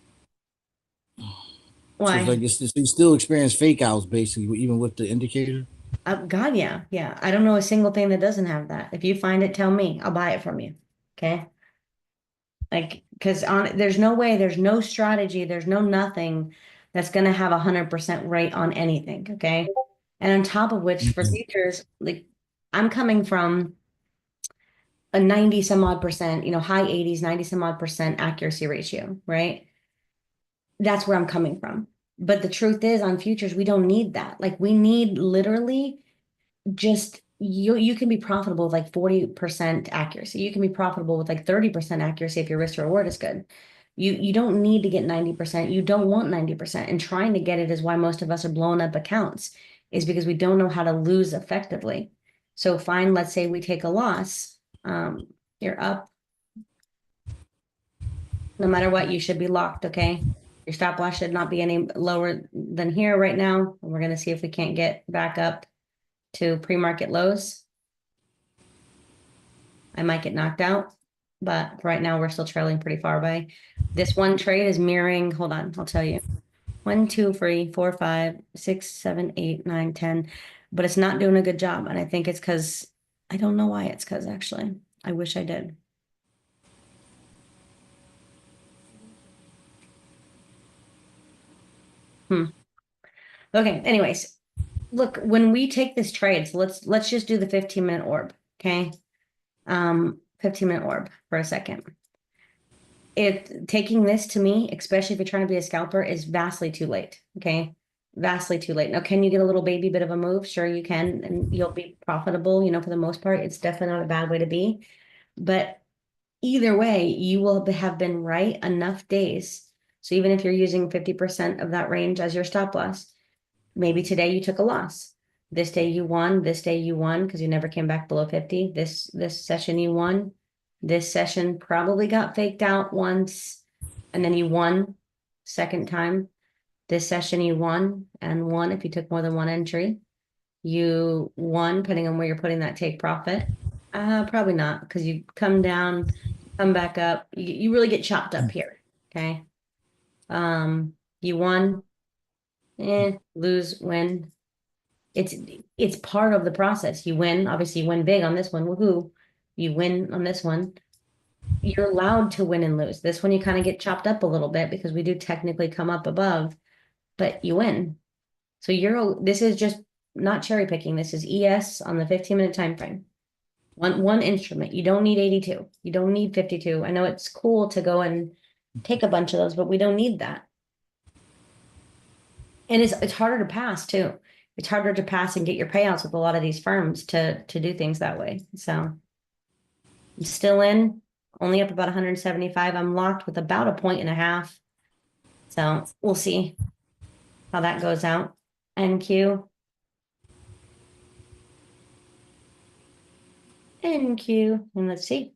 So it's Why? like you still experience fake outs basically, even with the indicator. God, yeah. Yeah. I don't know a single thing that doesn't have that. If you find it, tell me. I'll buy it from you. Okay. Like, because there's no way, there's no strategy, there's no nothing that's gonna have 100% rate on anything. Okay. And on top of which, for futures, like I'm coming from a 90 some odd percent, high 80s, 90 some odd percent accuracy ratio, right? That's where I'm coming from. But the truth is, on futures, we don't need that. Like, we need literally just you can be profitable with like 40% accuracy. You can be profitable with like 30% accuracy if your risk to reward is good. You don't need to get 90%. You don't want 90%. And trying to get it is why most of us are blowing up accounts, is because we don't know how to lose effectively. So fine, let's say we take a loss. You're up. No matter what, you should be locked, okay? Your stop loss should not be any lower than here right now. And we're going to see if we can't get back up to pre-market lows. I might get knocked out, but right now we're still trailing pretty far by. This one trade is mirroring, hold on, I'll tell you. 1, 2, 3, 4, 5, 6, 7, 8, 9, 10. But it's not doing a good job. And I think it's because, I don't know why it's because actually. I wish I did. Okay, anyways. Look, when we take this trade, so let's just do the 15-minute orb, okay? 15-minute orb for a second. Taking this to me, especially if you're trying to be a scalper, is vastly too late, okay? Vastly too late. Now, can you get a little baby bit of a move? Sure, you can, and you'll be profitable, for the most part. It's definitely not a bad way to be. But either way, you will have been right enough days. So even if you're using 50% of that range as your stop loss, maybe today you took a loss. This day you won. This day you won because you never came back below 50. This session you won. This session probably got faked out once, and then you won second time. This session you won and won if you took more than one entry. You won, depending on where you're putting that take profit. Probably not, because you come down, come back up. You really get chopped up here. Okay. You won, lose, win. It's part of the process. You win, obviously you win big on this one. Woohoo. You win on this one. you're allowed to win and lose. This one you kind of get chopped up a little bit because we do technically come up above, but you win. So this is just not cherry picking. This is ES on the 15-minute time frame. One instrument. You don't need 82. You don't need 52. I know it's cool to go and take a bunch of those, but we don't need that. And it's harder to pass too. It's harder to pass and get your payouts with a lot of these firms to do things that way. So I'm still in, only up about 175. I'm locked with about a 1.5. So we'll see how that goes out. NQ. NQ. And let's see.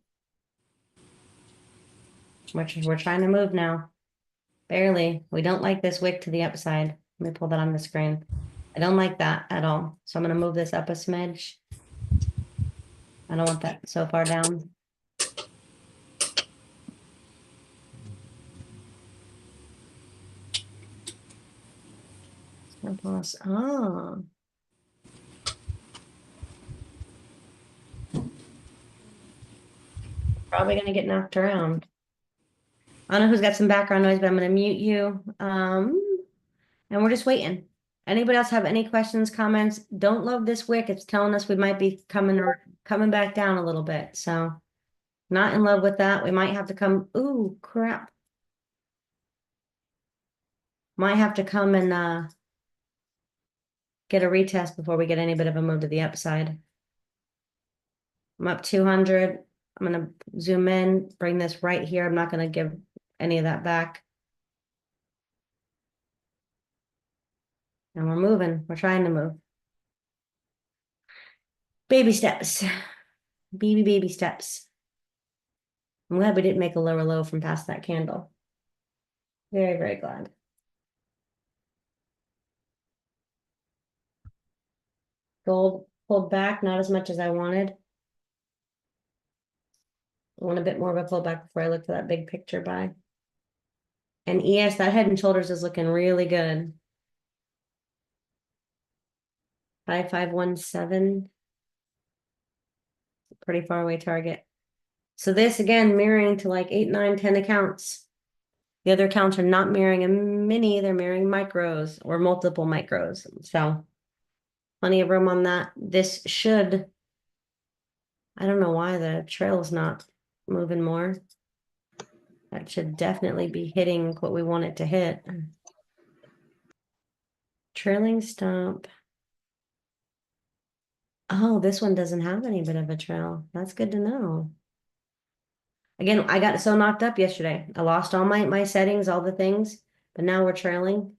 We're trying to move now. Barely. We don't like this wick to the upside. Let me pull that on the screen. I don't like that at all. So I'm going to move this up a smidge. I don't want that so far down. Oh. Probably going to get knocked around. I don't know who's got some background noise, but I'm going to mute you. And we're just waiting. Anybody else have any questions, comments? Don't love this wick. It's telling us we might be coming back down a little bit. So not in love with that. We might have to come. Ooh, crap. Might have to come and get a retest before we get any bit of a move to the upside. I'm up 200. I'm going to zoom in, bring this right here. I'm not going to give any of that back. And we're moving. We're trying to move. Baby steps. Baby steps. I'm glad we didn't make a lower low from past that candle. Very, very glad. Gold pulled back, not as much as I wanted. I want a bit more of a pullback before I look for that big picture buy. And ES, that head and shoulders is looking really good. 5517. Pretty far away target. So this again mirroring to like 8, 9, 10 accounts. The other accounts are not mirroring a mini, they're mirroring micros or multiple micros. So plenty of room on that. This should, I don't know why the trail is not moving more. That should definitely be hitting what we want it to hit. Trailing stop. Oh, this one doesn't have any bit of a trail. That's good to know. Again, I got so knocked up yesterday. I lost all my settings, all the things, but now we're trailing.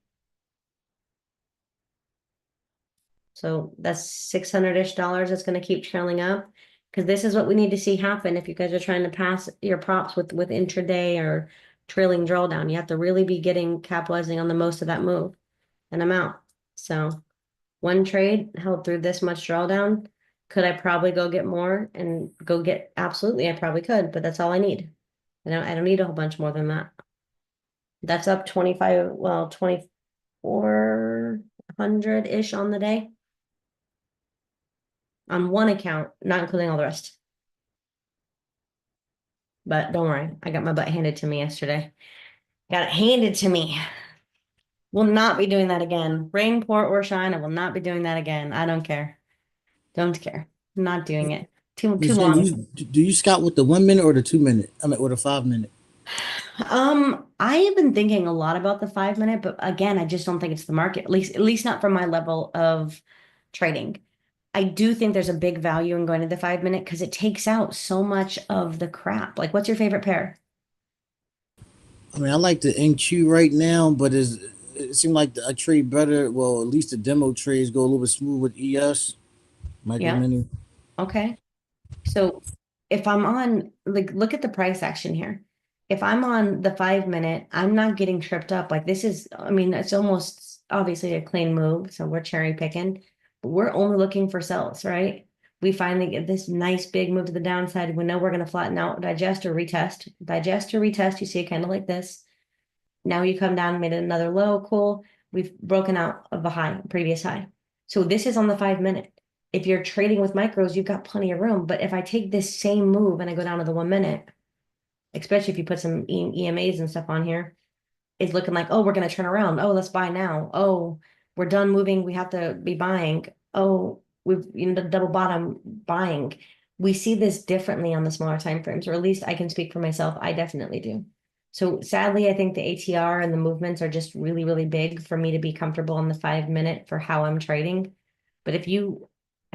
So that's $600-ish. That's going to keep trailing up because this is what we need to see happen if you guys are trying to pass your props with intraday or trailing drawdown. You have to really be capitalizing on the most of that move, and I'm out. So one trade held through this much drawdown. Could I probably go get more and go get? Absolutely, I probably could, but that's all I need. I don't need a whole bunch more than that. That's up 25, well, 2,400-ish on the day. On one account, not including all the rest. But don't worry, I got my butt handed to me yesterday. Got it handed to me. Will not be doing that again. Rain, pour, or shine, I will not be doing that again. I don't care. Don't care. I'm not doing it. Too long. Do you scout with the 1 minute or the 2 minute? I mean, or the 5 minute? I have been thinking a lot about the 5 minute, but again, I just don't think it's the market, at least not from my level of trading. I do think there's a big value in going to the 5 minute because it takes out so much of the crap. Like, what's your favorite pair? I mean, I like the NQ right now, but it seemed like I trade better. Well, at least the demo trades go a little bit smooth with ES. Micro mini. Okay. So if I'm on, like, look at the price action here. If I'm on the 5 minute, I'm not getting tripped up. Like, this is, I mean, it's almost obviously a clean move. So we're cherry picking, but we're only looking for sells, right? We finally get this nice big move to the downside. We know we're going to flatten out, digest or retest. Digest or retest, you see a candle like this. Now you come down, made another low, cool. We've broken out of a high, previous high. So this is on the 5 minute. If you're trading with micros, you've got plenty of room. But if I take this same move and I go down to the 1 minute, especially if you put some EMAs and stuff on here, is looking like, oh, we're going to turn around. Oh, let's buy now. Oh, we're done moving. We have to be buying. Oh, we've, the double bottom buying. We see this differently on the smaller time frames, or at least I can speak for myself. I definitely do. So sadly, I think the ATR and the movements are just really, really big for me to be comfortable on the 5 minute for how I'm trading. But if you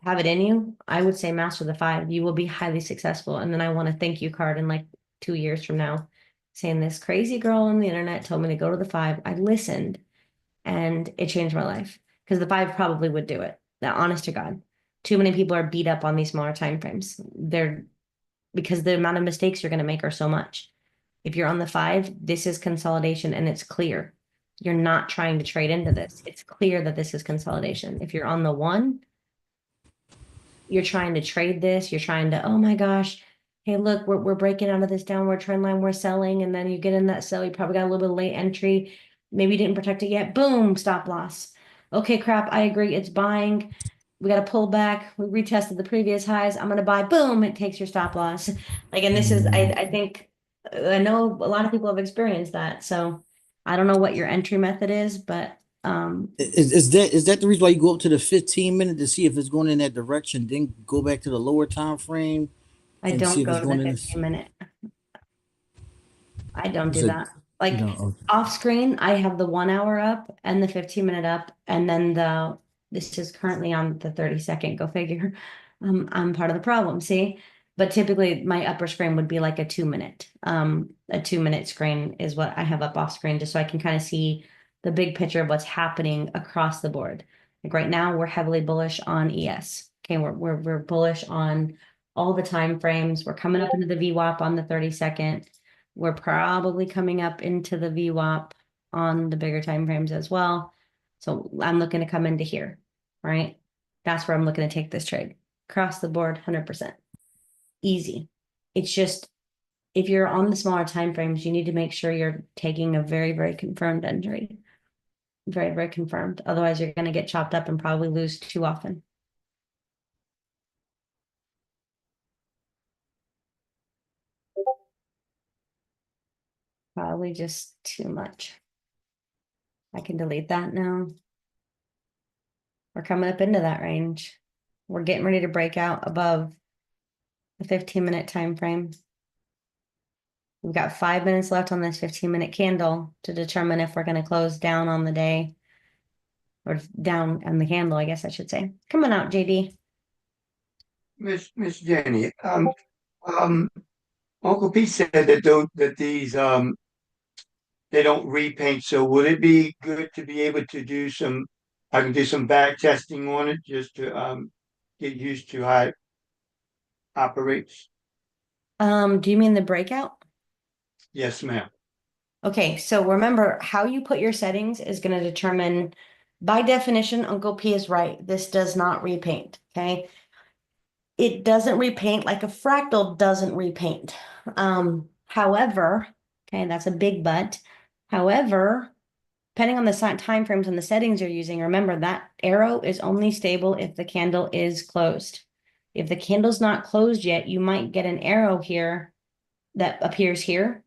have it in you, I would say master the 5. You will be highly successful. And then I want to thank you card in like 2 years from now, saying this crazy girl on the internet told me to go to the 5. I listened and it changed my life because the 5 probably would do it. That honest to God. Too many people are beat up on these smaller time frames. They're because the amount of mistakes you're going to make are so much. If you're on the 5, this is consolidation and it's clear. You're not trying to trade into this. It's clear that this is consolidation. If you're on the 1, you're trying to trade this. You're trying to, oh my gosh, hey, look, we're breaking out of this downward trend line. We're selling. And then you get in that sell. You probably got a little bit of late entry. Maybe you didn't protect it yet. Boom, stop loss. Okay, crap. I agree. It's buying. We got to pull back. We retested the previous highs. I'm going to buy. Boom. It takes your stop loss. Like, and this is, I think, I know a lot of people have experienced that. So I don't know what your entry method is, but Is that the reason why you go up to the 15 minute to see if it's going in that direction, then go back to the lower time frame I and see don't if go it's to the going in 15 minute. I don't do so that. Like okay. off screen, I have the 1 hour up and the 15 minute up, and then this is currently on the 30 second. Go figure. I'm part of the problem, see? But typically my upper screen would be like a 2 minute. A 2 minute screen is what I have up off screen, just so I can kind of see the big picture of what's happening across the board. Like right now, we're heavily bullish on ES. Okay, we're bullish on all the time frames. We're coming up into the VWAP on the 30 second. We're probably coming up into the VWAP on the bigger time frames as well. So I'm looking to come into here, right? That's where I'm looking to take this trade. Across the board, 100%. Easy. It's just, if you're on the smaller time frames, you need to make sure you're taking a very, very confirmed entry. Very, very confirmed. Otherwise, you're going to get chopped up and probably lose too often. Probably just too much. I can delete that now. We're coming up into that range. We're getting ready to break out above the 15-minute time frame. We've got 5 minutes left on this 15-minute candle to determine if we're going to close down on the day, or down on the candle, I guess I should say. Coming out, JD. Miss Jenny, Uncle Pete said that these they don't repaint. So would it be good to be able to do some? I can do some back testing on it just to get used to how it operates. Do you mean the breakout? Yes, ma'am. Okay, so remember, how you put your settings is going to determine, by definition, Uncle P is right. This does not repaint, okay? It doesn't repaint like a fractal doesn't repaint. However, okay, that's a big but. However, depending on the time frames and the settings you're using, remember that arrow is only stable if the candle is closed. If the candle's not closed yet, you might get an arrow here that appears here,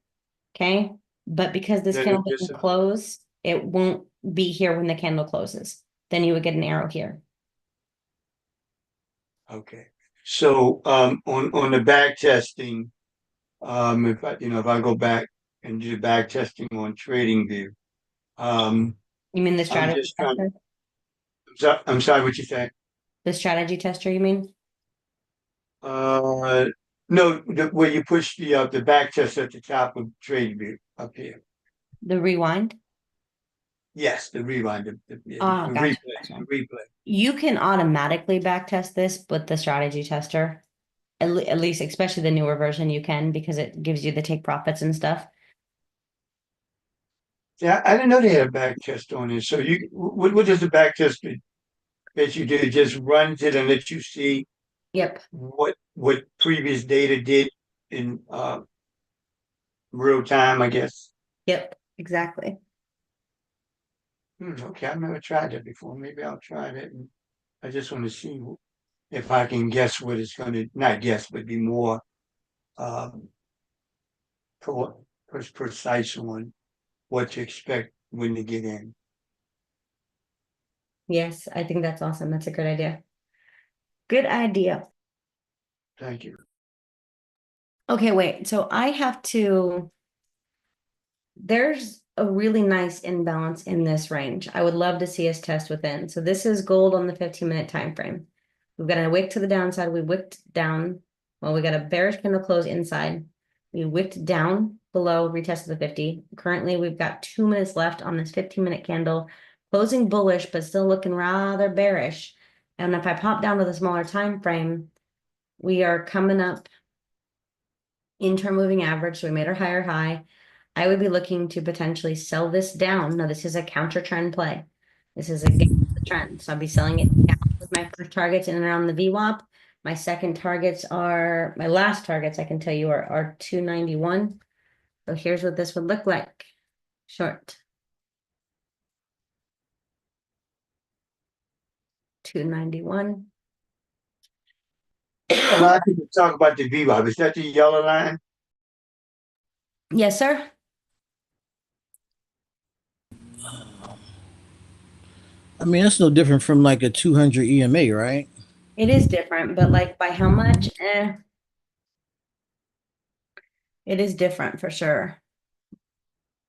okay? But because this Then candle it doesn't close, it won't be here when the candle closes. Then you would get an arrow here. Okay. So on the back testing, if I go back and do back testing on TradingView, You mean the I'm strategy just trying. tester? I'm sorry, what you say? The strategy tester, you mean? No, where you push the back test at the top of TradingView up here. The rewind? Yes, the rewind, the Ah, replay, gotcha. the replay. You can automatically backtest this with the strategy tester. At least, especially the newer version, you can, because it gives you the take profits and stuff. Yeah, I didn't know they had a back test on it. So what does the back test that you do? Just runs it and let you see Yep. what previous data did in real time, I guess. Yep. Exactly. Okay, I've never tried that before. Maybe I'll try that. And I just want to see if I can guess what it's going to, not guess, but be more precise on what to expect when to get in. Yes, I think that's awesome. That's a good idea. Good idea. Thank you. Okay, wait. So I have to. There's a really nice imbalance in this range. I would love to see us test within. So this is gold on the 15-minute time frame. We've got a wick to the downside. We wicked down. Well, we got a bearish candle close inside. We wicked down below, retested the 50. Currently, we've got 2 minutes left on this 15-minute candle, closing bullish, but still looking rather bearish. And if I pop down to the smaller time frame, we are coming up intermoving average. So we made our higher high. I would be looking to potentially sell this down. No, this is a counter trend play. This is against the trend. So I'll be selling it down with my first targets in and around the VWAP. My second targets are, my last targets I can tell you are 291. So here's what this would look like. Short. 291. A lot of people talk about the VWAP. Is that the yellow line? Yes, sir. I mean, that's no different from like a 200 EMA, right? It is different, but like by how much? It is different for sure.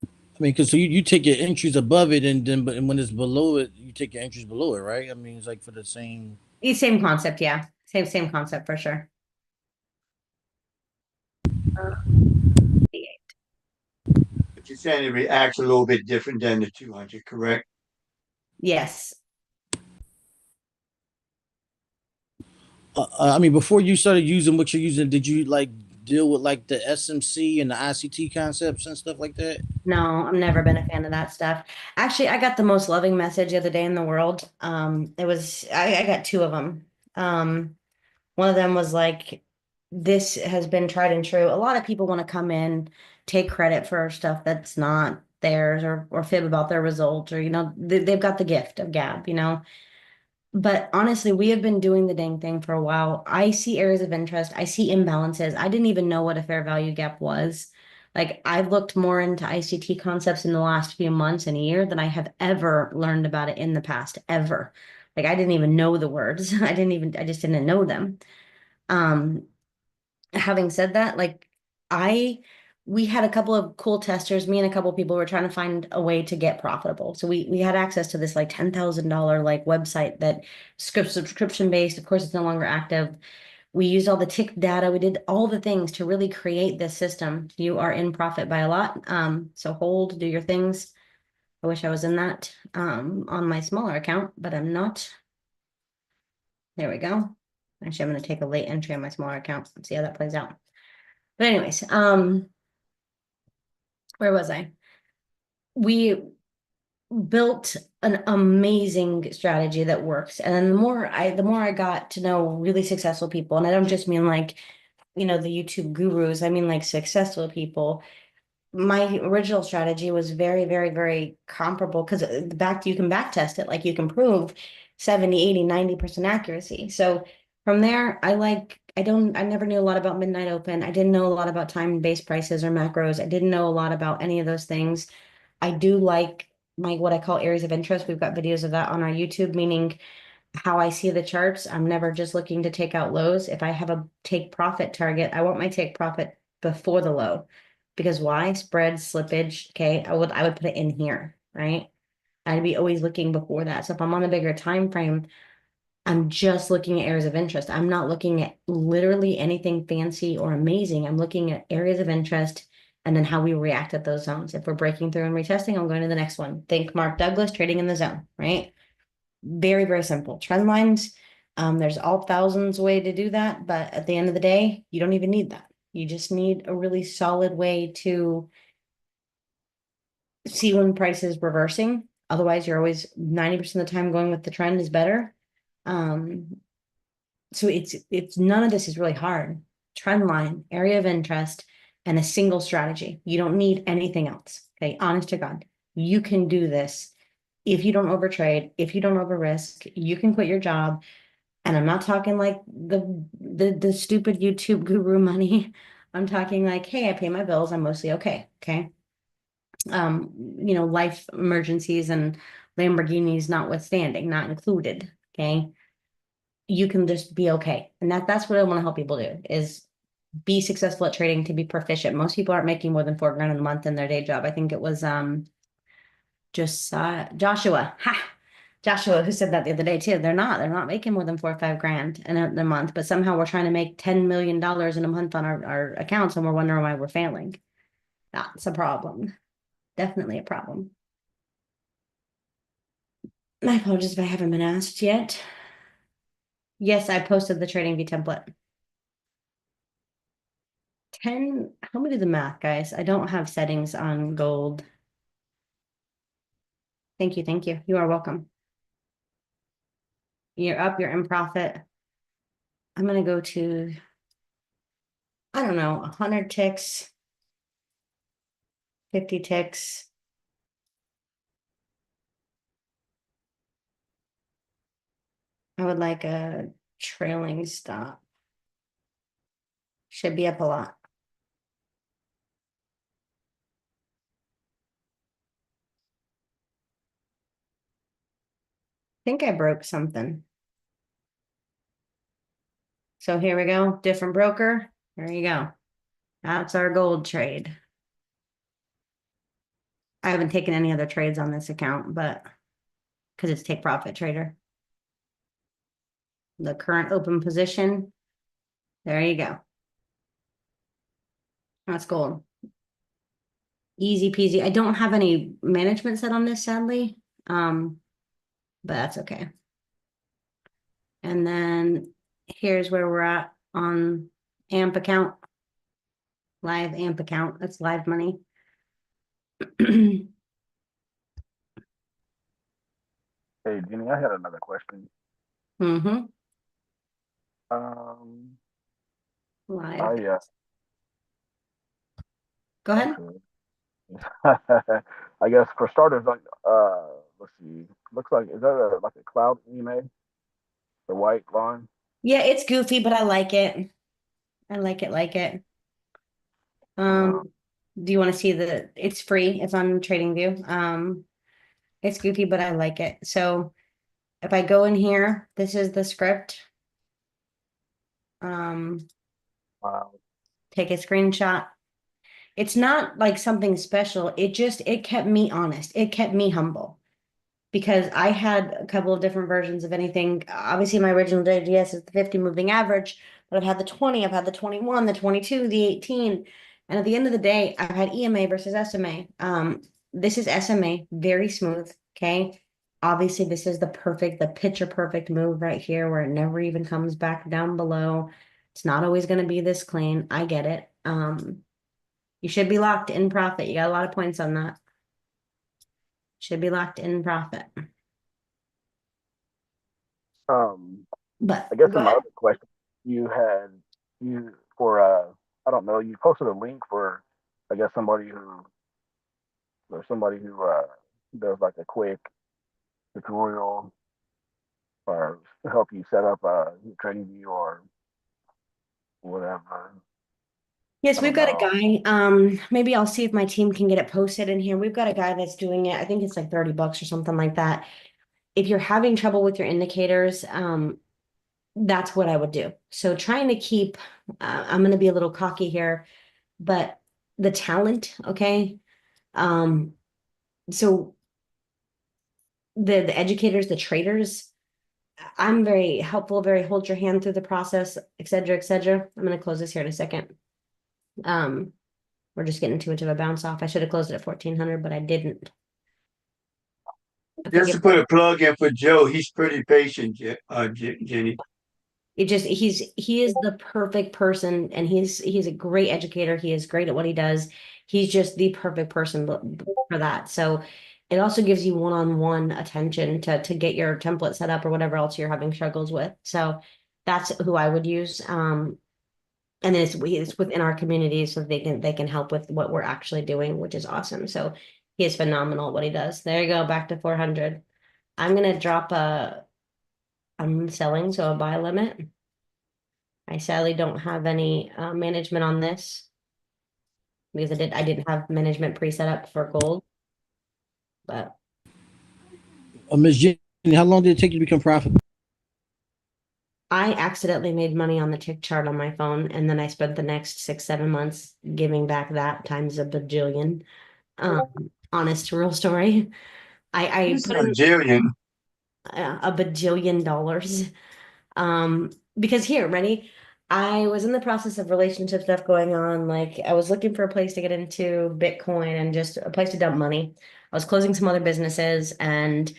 I mean, because so you take your entries above it, and then but when it's below it, you take your entries below it, right? I mean, it's like for the same. Same concept, yeah. Same concept for sure. But you're saying it reacts a little bit different than the 200, correct? Yes. I mean, before you started using what you're using, did you like deal with like the SMC and the ICT concepts and stuff like that? No, I've never been a fan of that stuff. Actually, I got the most loving message the other day in the world. It was I got two of them. One of them was like, this has been tried and true. A lot of people want to come in, take credit for stuff that's not theirs or fib about their results, or they've got the gift of gab, But honestly, we have been doing the dang thing for a while. I see areas of interest. I see imbalances. I didn't even know what a fair value gap was. Like, I've looked more into ICT concepts in the last few months and a year than I have ever learned about it in the past, ever. Like, I didn't even know the words. I just didn't know them. Um, Having said that, like, we had a couple of cool testers. Me and a couple of people were trying to find a way to get profitable. So we had access to this like $10,000 like website that subscription based. Of course, it's no longer active. We used all the tick data. We did all the things to really create this system. You are in profit by a lot. So hold, do your things. I wish I was in that on my smaller account, but I'm not. There we go. Actually, I'm going to take a late entry on my smaller account and see how that plays out. But anyways, where was I? We built an amazing strategy that works. And then the more I got to know really successful people, and I don't just mean like, the YouTube gurus, I mean like successful people. My original strategy was very, very, very comparable because you can back test it, like you can prove 70, 80, 90% accuracy. So from there, I never knew a lot about midnight open. I didn't know a lot about time-based prices or macros. I didn't know a lot about any of those things. I do like what I call areas of interest. We've got videos of that on our YouTube, meaning how I see the charts. I'm never just looking to take out lows. If I have a take profit target, I want my take profit before the low. Because why? Spread, slippage. Okay. I would put it in here, right? I'd be always looking before that. So if I'm on a bigger time frame, I'm just looking at areas of interest. I'm not looking at literally anything fancy or amazing. I'm looking at areas of interest and then how we react at those zones. If we're breaking through and retesting, I'm going to the next one. Think Mark Douglas, trading in the zone, right? Very, very simple. Trend lines, there's all thousands way to do that, but at the end of the day, you don't even need that. You just need a really solid way to see when price is reversing. Otherwise, you're always 90% of the time going with the trend is better. So it's none of this is really hard. Trend line, area of interest, and a single strategy. You don't need anything else. Okay, honest to God, you can do this if you don't overtrade, if you don't over risk. You can quit your job, and I'm not talking like the stupid YouTube guru money. I'm talking like, hey, I pay my bills, I'm mostly okay. Okay. Life emergencies and Lamborghinis notwithstanding, not included. Okay. You can just be okay. And that's what I want to help people do is be successful at trading to be proficient. Most people aren't making more than $4,000 a month in their day job. I think it was just Joshua. Ha! Joshua who said that the other day too. They're not making more than 4 or 5 grand in a month, but somehow we're trying to make $10 million in a month on our accounts and we're wondering why we're failing. That's a problem. Definitely a problem. My apologies if I haven't been asked yet. Yes, I posted the TradingView template. 10, help me do the math, guys. I don't have settings on gold. Thank you, thank you. You are welcome. You're up, you're in profit. I'm gonna go to, I don't know, 100 ticks, 50 ticks. I would like a trailing stop. Should be up a lot. I think I broke something. So here we go, different broker. There you go. That's our gold trade. I haven't taken any other trades on this account, but because it's take profit trader. The current open position. There you go. That's gold. Easy peasy. I don't have any management set on this, sadly. But that's okay. And then here's where we're at on AMP account. Live AMP account. That's live money. Hey, Jenny, I had another question. Mm-hmm. I Live. Go ahead. okay. I guess for starters, like let's see. Looks like is that like a cloud EMA? The white line? Yeah, it's goofy, but I like it. I like it. Do you want to see it's free, it's on TradingView. It's goofy, but I like it. So if I go in here, this is the script. Wow. Take a screenshot. It's not like something special. It kept me honest. It kept me humble. Because I had a couple of different versions of anything. Obviously, my original JGS is the 50 moving average, but I've had the 20, I've had the 21, the 22, the 18. And at the end of the day, I've had EMA versus SMA. This is SMA, very smooth. Okay. Obviously, this is the picture perfect move right here where it never even comes back down below. It's not always going to be this clean. I get it. You should be locked in profit. You got a lot of points on that. Should be locked in profit. But I guess go in my ahead. other question, you for I don't know, you posted a link for I guess somebody who does like a quick tutorial or help you set up a trading view or whatever. Yes, I we've don't got a know. guy. Maybe I'll see if my team can get it posted in here. We've got a guy that's doing it. I think it's like $30 or something like that. If you're having trouble with your indicators, that's what I would do. So trying to keep, I'm going to be a little cocky here, but the talent, okay? So the educators, the traders, I'm very helpful, very hold your hand through the process, et cetera, et cetera. I'm going to close this here in a second. We're just getting too much of a bounce off. I should have closed it at 1400, but I didn't. Just to put a plug in for Joe, he's pretty patient, Jenny. He is the perfect person, and he's a great educator. He is great at what he does. He's just the perfect person for that. So it also gives you one-on-one attention to get your template set up or whatever else you're having struggles with. So that's who I would use. And then it's within our community, so they can help with what we're actually doing, which is awesome. So he is phenomenal at what he does. There you go, back to 400. I'm selling, so a buy limit. I sadly don't have any management on this because I didn't have management pre-set up for gold, but Miss Jenny, how long did it take you to become profitable? I accidentally made money on the tick chart on my phone, and then I spent the next 6, 7 months giving back that times a bajillion. Honest real story. I This is put a in jillion. a bajillion dollars. Because here, ready? I was in the process of relationship stuff going on. Like I was looking for a place to get into Bitcoin and just a place to dump money. I was closing some other businesses and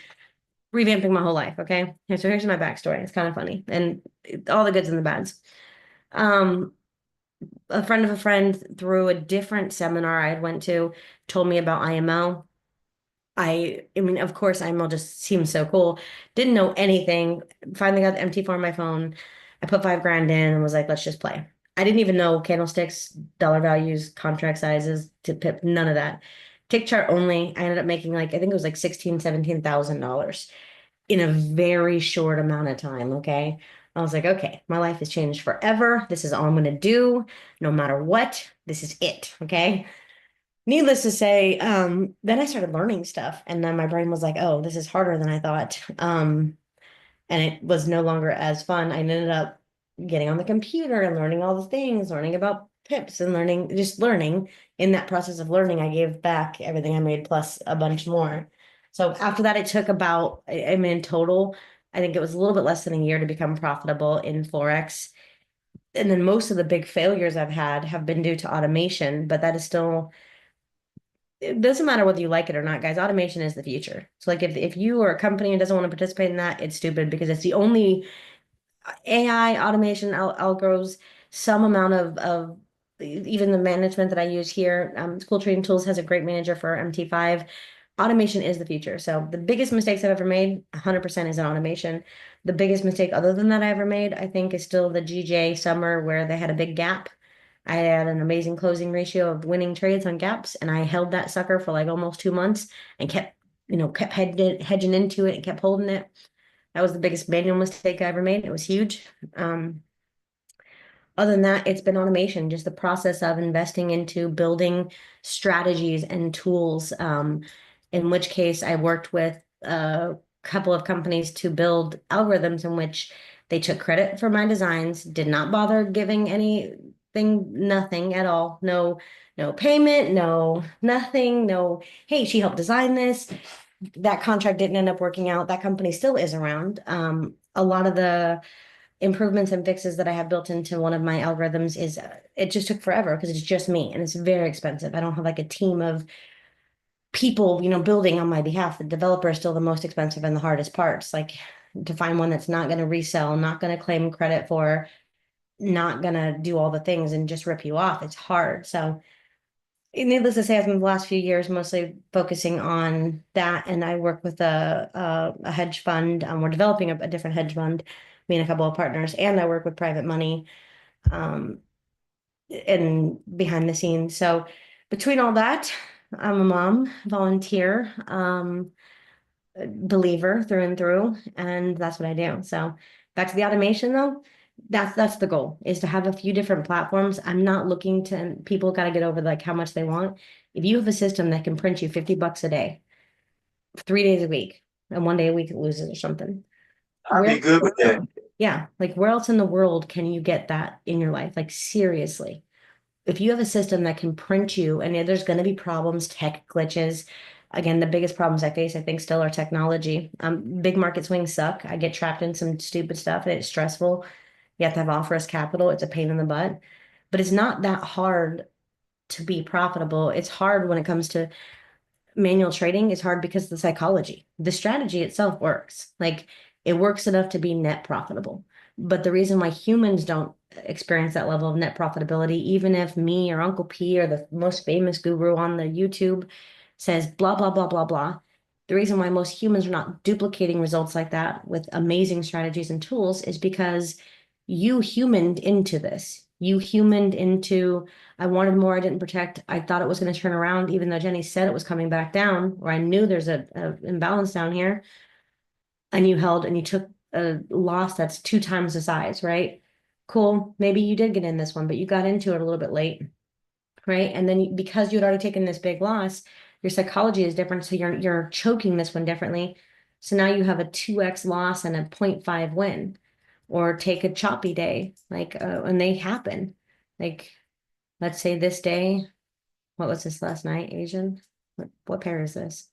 revamping my whole life. Okay. So here's my backstory. It's kind of funny and all the goods and the bads. Um, a friend of a friend through a different seminar I had went to told me about IMO. I mean, of course, IMO just seems so cool. Didn't know anything. Finally got the MT4 on my phone. I put 5 grand in and was like, let's just play. I didn't even know candlesticks, dollar values, contract sizes, to pip, none of that. Tick chart only. I ended up making like, I think it was like 16, $17,000 in a very short amount of time. Okay. I was like, okay, my life has changed forever. This is all I'm going to do, no matter what. This is it. Okay. Needless to say, then I started learning stuff, and then my brain was like, oh, this is harder than I thought. And it was no longer as fun. I ended up getting on the computer and learning all the things, learning about pips and learning, just learning. In that process of learning, I gave back everything I made plus a bunch more. So after that, it took about, I mean, in total, I think it was a little bit less than a year to become profitable in Forex. And then most of the big failures I've had have been due to automation, but that is still, it doesn't matter whether you like it or not, guys. Automation is the future. So like if you are a company and doesn't want to participate in that, it's stupid because it's the only AI automation algos, some amount of even the management that I use here. School Trading Tools has a great manager for MT5. Automation is the future. So the biggest mistakes I've ever made, 100% is in automation. The biggest mistake other than that I ever made, I think, is still the GJ summer where they had a big gap. I had an amazing closing ratio of winning trades on gaps, and I held that sucker for like almost 2 months and kept hedging into it and kept holding it. That was the biggest manual mistake I ever made. It was huge. Um, Other than that, it's been automation, just the process of investing into building strategies and tools. In which case, I worked with a couple of companies to build algorithms in which they took credit for my designs, did not bother giving anything, nothing at all. No, no payment, no, nothing, no, hey, she helped design this. That contract didn't end up working out. That company still is around. A lot of the improvements and fixes that I have built into one of my algorithms is it just took forever because it's just me and it's very expensive. I don't have like a team of people, building on my behalf. The developer is still the most expensive and the hardest parts. Like to find one that's not going to resell, not going to claim credit for, not going to do all the things and just rip you off. It's hard. So needless to say, I've been the last few years mostly focusing on that, and I work with a hedge fund. We're developing a different hedge fund, me and a couple of partners, and I work with private money, um, and behind the scenes. So between all that, I'm a mom, volunteer, believer through and through, and that's what I do. So back to the automation though. That's the goal, is to have a few different platforms. I'm not looking to, people got to get over like how much they want. If you have a system that can print you $50 a day, 3 days a week, and one day a week it loses or something. I'd be good with that. Yeah, like where else in the world can you get that in your life? Like seriously. If you have a system that can print you, and there's going to be problems, tech glitches. Again, the biggest problems I face, I think, still are technology. Big market swings suck. I get trapped in some stupid stuff and it's stressful. You have to have off-risk capital. It's a pain in the butt. But it's not that hard to be profitable. It's hard when it comes to manual trading. It's hard because of the psychology. The strategy itself works. Like it works enough to be net profitable. But the reason why humans don't experience that level of net profitability, even if me or Uncle P or the most famous guru on the YouTube says blah, blah, blah, blah, blah. The reason why most humans are not duplicating results like that with amazing strategies and tools is because you humaned into this. You humaned into, I wanted more, I didn't protect. I thought it was going to turn around, even though Jenny said it was coming back down, or I knew there's a imbalance down here. And you held and you took a loss that's 2 times the size, right? Cool. Maybe you did get in this one, but you got into it a little bit late, right? And then because you'd already taken this big loss, your psychology is different. So you're choking this one differently. So now you have a 2x loss and a 0.5 win. Or take a choppy day, like and they happen. Like, let's say this day, what was this last night? Asian? What pair is this?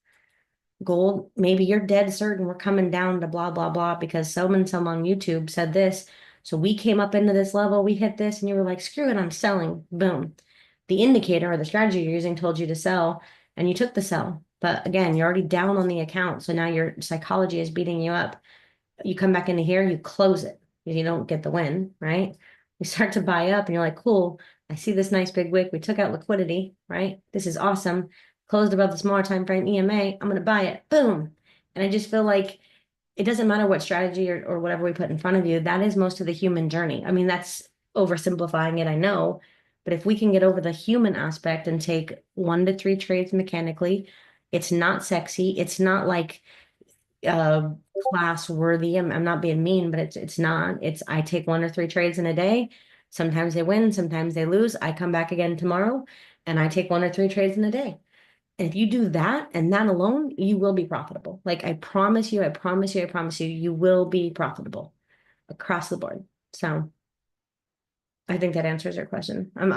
Gold. Maybe you're dead certain we're coming down to blah blah blah because someone on YouTube said this. So we came up into this level, we hit this, and you were like, screw it, I'm selling. Boom. The indicator or the strategy you're using told you to sell, and you took the sell. But again, you're already down on the account. So now your psychology is beating you up. You come back into here, you close it. You don't get the win, right? You start to buy up and you're like, cool, I see this nice big wick. We took out liquidity, right? This is awesome. Closed above the smaller time frame EMA. I'm going to buy it. Boom. And I just feel like it doesn't matter what strategy or whatever we put in front of you. That is most of the human journey. I mean, that's oversimplifying it, I know. But if we can get over the human aspect and take 1 to 3 trades mechanically, it's not sexy. It's not like class worthy. I'm not being mean, but it's not. It's I take 1 or 3 trades in a day. Sometimes they win, sometimes they lose. I come back again tomorrow and I take 1 or 3 trades in a day. And if you do that and that alone, you will be profitable. Like I promise you, I promise you, I promise you, you will be profitable across the board. So I think that answers your question. I'm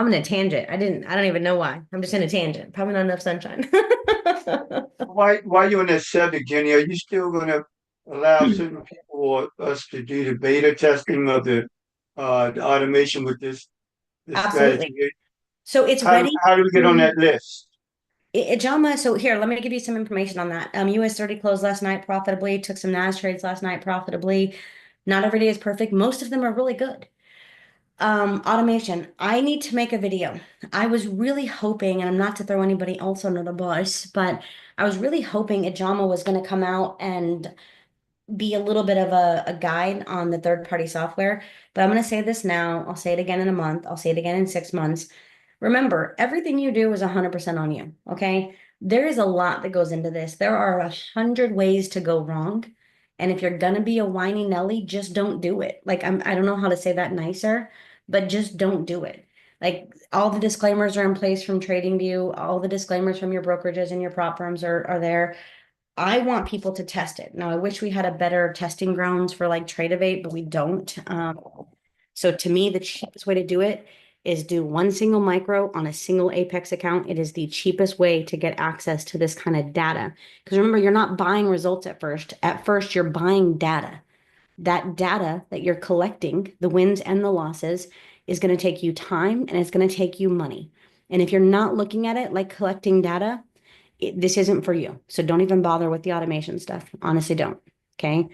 in a tangent. I don't even know why. I'm just in a tangent. Probably not enough sunshine. While you're on that subject, Jenny, are you still going to allow certain people or us to do the beta testing of the automation with this strategy? Absolutely. So it's How, ready. how do we get on that list? Jama, so here, let me give you some information on that. US 30 closed last night profitably, took some NAS trades last night profitably. Not every day is perfect. Most of them are really good. Automation. I need to make a video. I was really hoping, and I'm not to throw anybody else under the bus, but I was really hoping Ajama was going to come out and be a little bit of a guide on the third-party software. But I'm going to say this now. I'll say it again in a month. I'll say it again in 6 months. Remember, everything you do is 100% on you, okay? There is a lot that goes into this. There are 100 ways to go wrong. And if you're gonna be a whiny Nelly, just don't do it. Like I don't know how to say that nicer, but just don't do it. Like all the disclaimers are in place from Tradingview, all the disclaimers from your brokerages and your prop firms are there. I want people to test it. Now, I wish we had a better testing grounds for like Tradeovate, but we don't. So to me, the cheapest way to do it is do one single micro on a single Apex account. It is the cheapest way to get access to this kind of data. Because remember, you're not buying results at first. At first, you're buying data. That data that you're collecting, the wins and the losses, is going to take you time and it's going to take you money. And if you're not looking at it like collecting data, this isn't for you. So don't even bother with the automation stuff. Honestly, don't. Okay.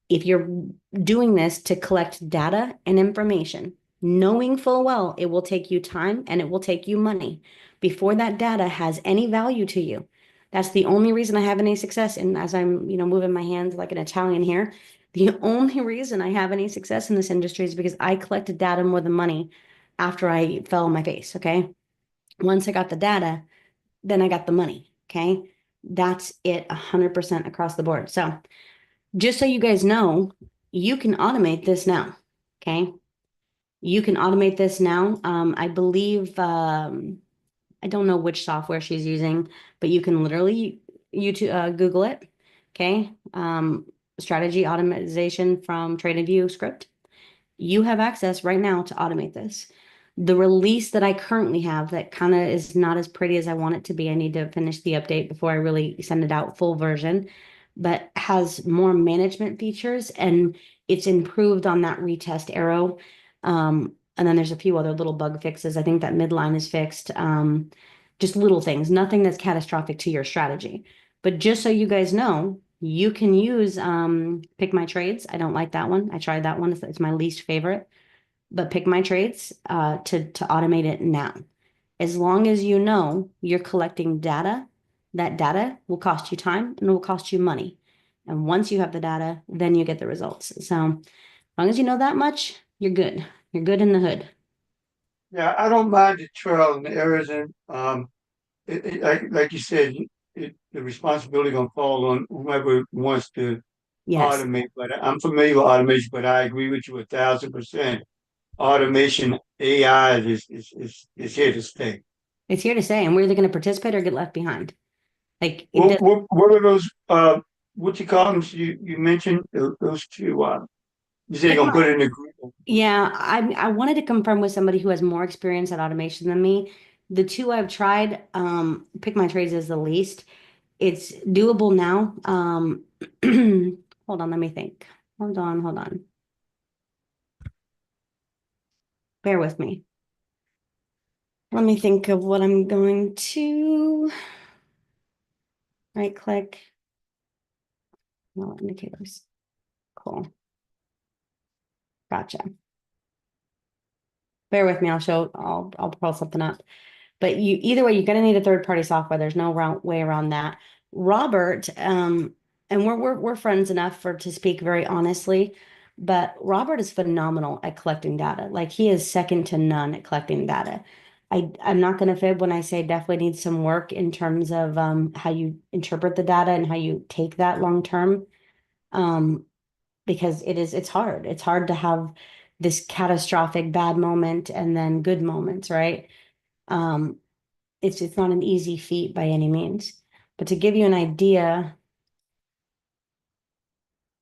If you're doing this to collect data and information, knowing full well it will take you time and it will take you money before that data has any value to you. That's the only reason I have any success. And as I'm, moving my hands like an Italian here, the only reason I have any success in this industry is because I collected data more than money after I fell on my face. Okay. Once I got the data, then I got the money. Okay. That's it 100% across the board. So just so you guys know, you can automate this now. Okay. You can automate this now. I believe, I don't know which software she's using, but you can literally Google it. Okay. Strategy automation from Tradingview script. You have access right now to automate this. The release that I currently have that kind of is not as pretty as I want it to be. I need to finish the update before I really send it out full version, but has more management features and it's improved on that retest arrow. And then there's a few other little bug fixes. I think that midline is fixed. Just little things, nothing that's catastrophic to your strategy. But just so you guys know, you can use Pick My Trades. I don't like that one. I tried that one. It's my least favorite. But Pick My Trades to automate it now. As long as you know you're collecting data, that data will cost you time and it will cost you money. And once you have the data, then you get the results. So as long as you know that much, you're good. You're good in the hood. Yeah, I don't mind the trail and the errors, and like you said, the responsibility gonna fall on whoever wants to Yes. automate. But I'm familiar with automation, but I agree with you 1,000%. automation AI is here to stay. It's here to stay, and we're either going to participate or get left behind. Like it does. What are those, what you call them, you mentioned, those two, you said you're gonna put it in the group? Yeah, I wanted to confirm with somebody who has more experience at automation than me. The two I've tried, Pick My Trades is the least. It's doable now. Hold on, let me think. Hold on. Bear with me. Let me think of what I'm going to right click. No indicators. Cool. Gotcha. Bear with me. I'll pull something up. But either way, you're going to need a third-party software. There's no way around that. Robert, and we're friends enough to speak very honestly, but Robert is phenomenal at collecting data. Like he is second to none at collecting data. I'm not going to fib when I say definitely needs some work in terms of how you interpret the data and how you take that long term. Because it's hard. It's hard to have this catastrophic bad moment and then good moments, right? It's not an easy feat by any means. But to give you an idea,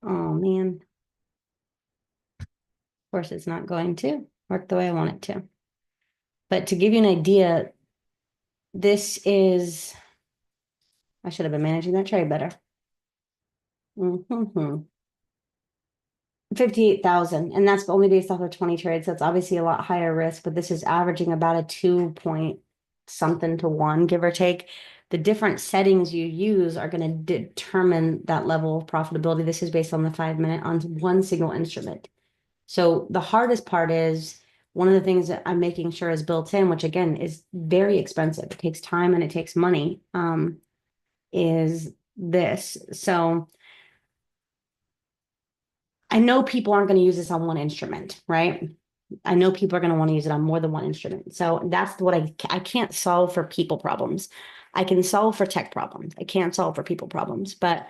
oh man, of course it's not going to work the way I want it to. But to give you an idea, this is, I should have been managing that trade better. 58,000, and that's only based off of 20 trades. That's obviously a lot higher risk, but this is averaging about a 2 point something to 1, give or take. The different settings you use are going to determine that level of profitability. This is based on the 5-minute on one single instrument. So the hardest part is one of the things that I'm making sure is built in, which again is very expensive. It takes time and it takes money, is this. So I know people aren't going to use this on one instrument, right? I know people are going to want to use it on more than one instrument. So that's what I can't solve for people problems. I can solve for tech problems. I can't solve for people problems, but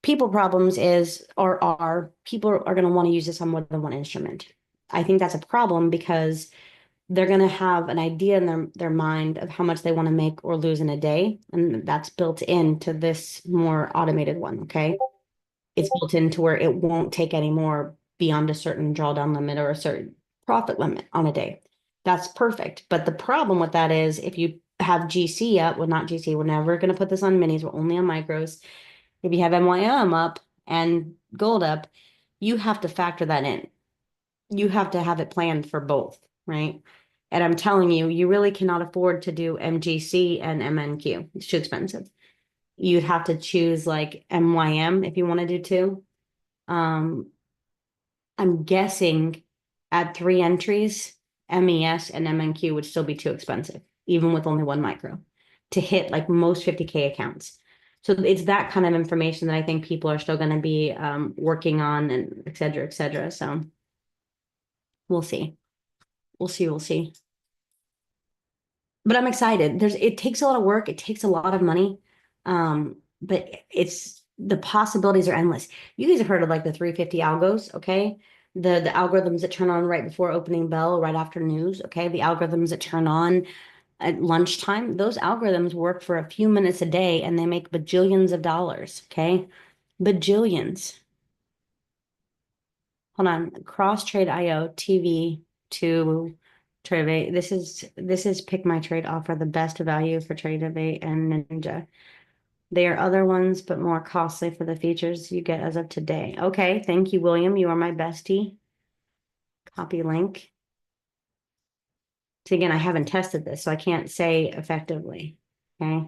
people problems are people are going to want to use this on more than one instrument. I think that's a problem because they're going to have an idea in their mind of how much they want to make or lose in a day. And that's built into this more automated one. Okay. It's built into where it won't take any more beyond a certain drawdown limit or a certain profit limit on a day. That's perfect. But the problem with that is if you have GC up, well, not GC, we're never going to put this on minis, we're only on micros. If you have MYM up and gold up, you have to factor that in. You have to have it planned for both, right? And I'm telling you, you really cannot afford to do MGC and MNQ. It's too expensive. You'd have to choose like MYM if you want to do two. I'm guessing at 3 entries, MES and MNQ would still be too expensive, even with only one micro, to hit like most 50K accounts. So it's that kind of information that I think people are still going to be working on and et cetera, et cetera. So we'll see. We'll see. But I'm excited. It takes a lot of work. It takes a lot of money. But the possibilities are endless. You guys have heard of like the 350 algos, okay? The algorithms that turn on right before opening bell, right after news, okay? The algorithms that turn on at lunchtime, those algorithms work for a few minutes a day and they make bajillions of dollars, okay? Bajillions. Hold on, Cross Trade IO TV to Tradevate. This is Pick My Trade offer the best value for Tradevate and Ninja. They are other ones, but more costly for the features you get as of today. Okay, thank you, William. You are my bestie. Copy link. So again, I haven't tested this, so I can't say effectively. Okay.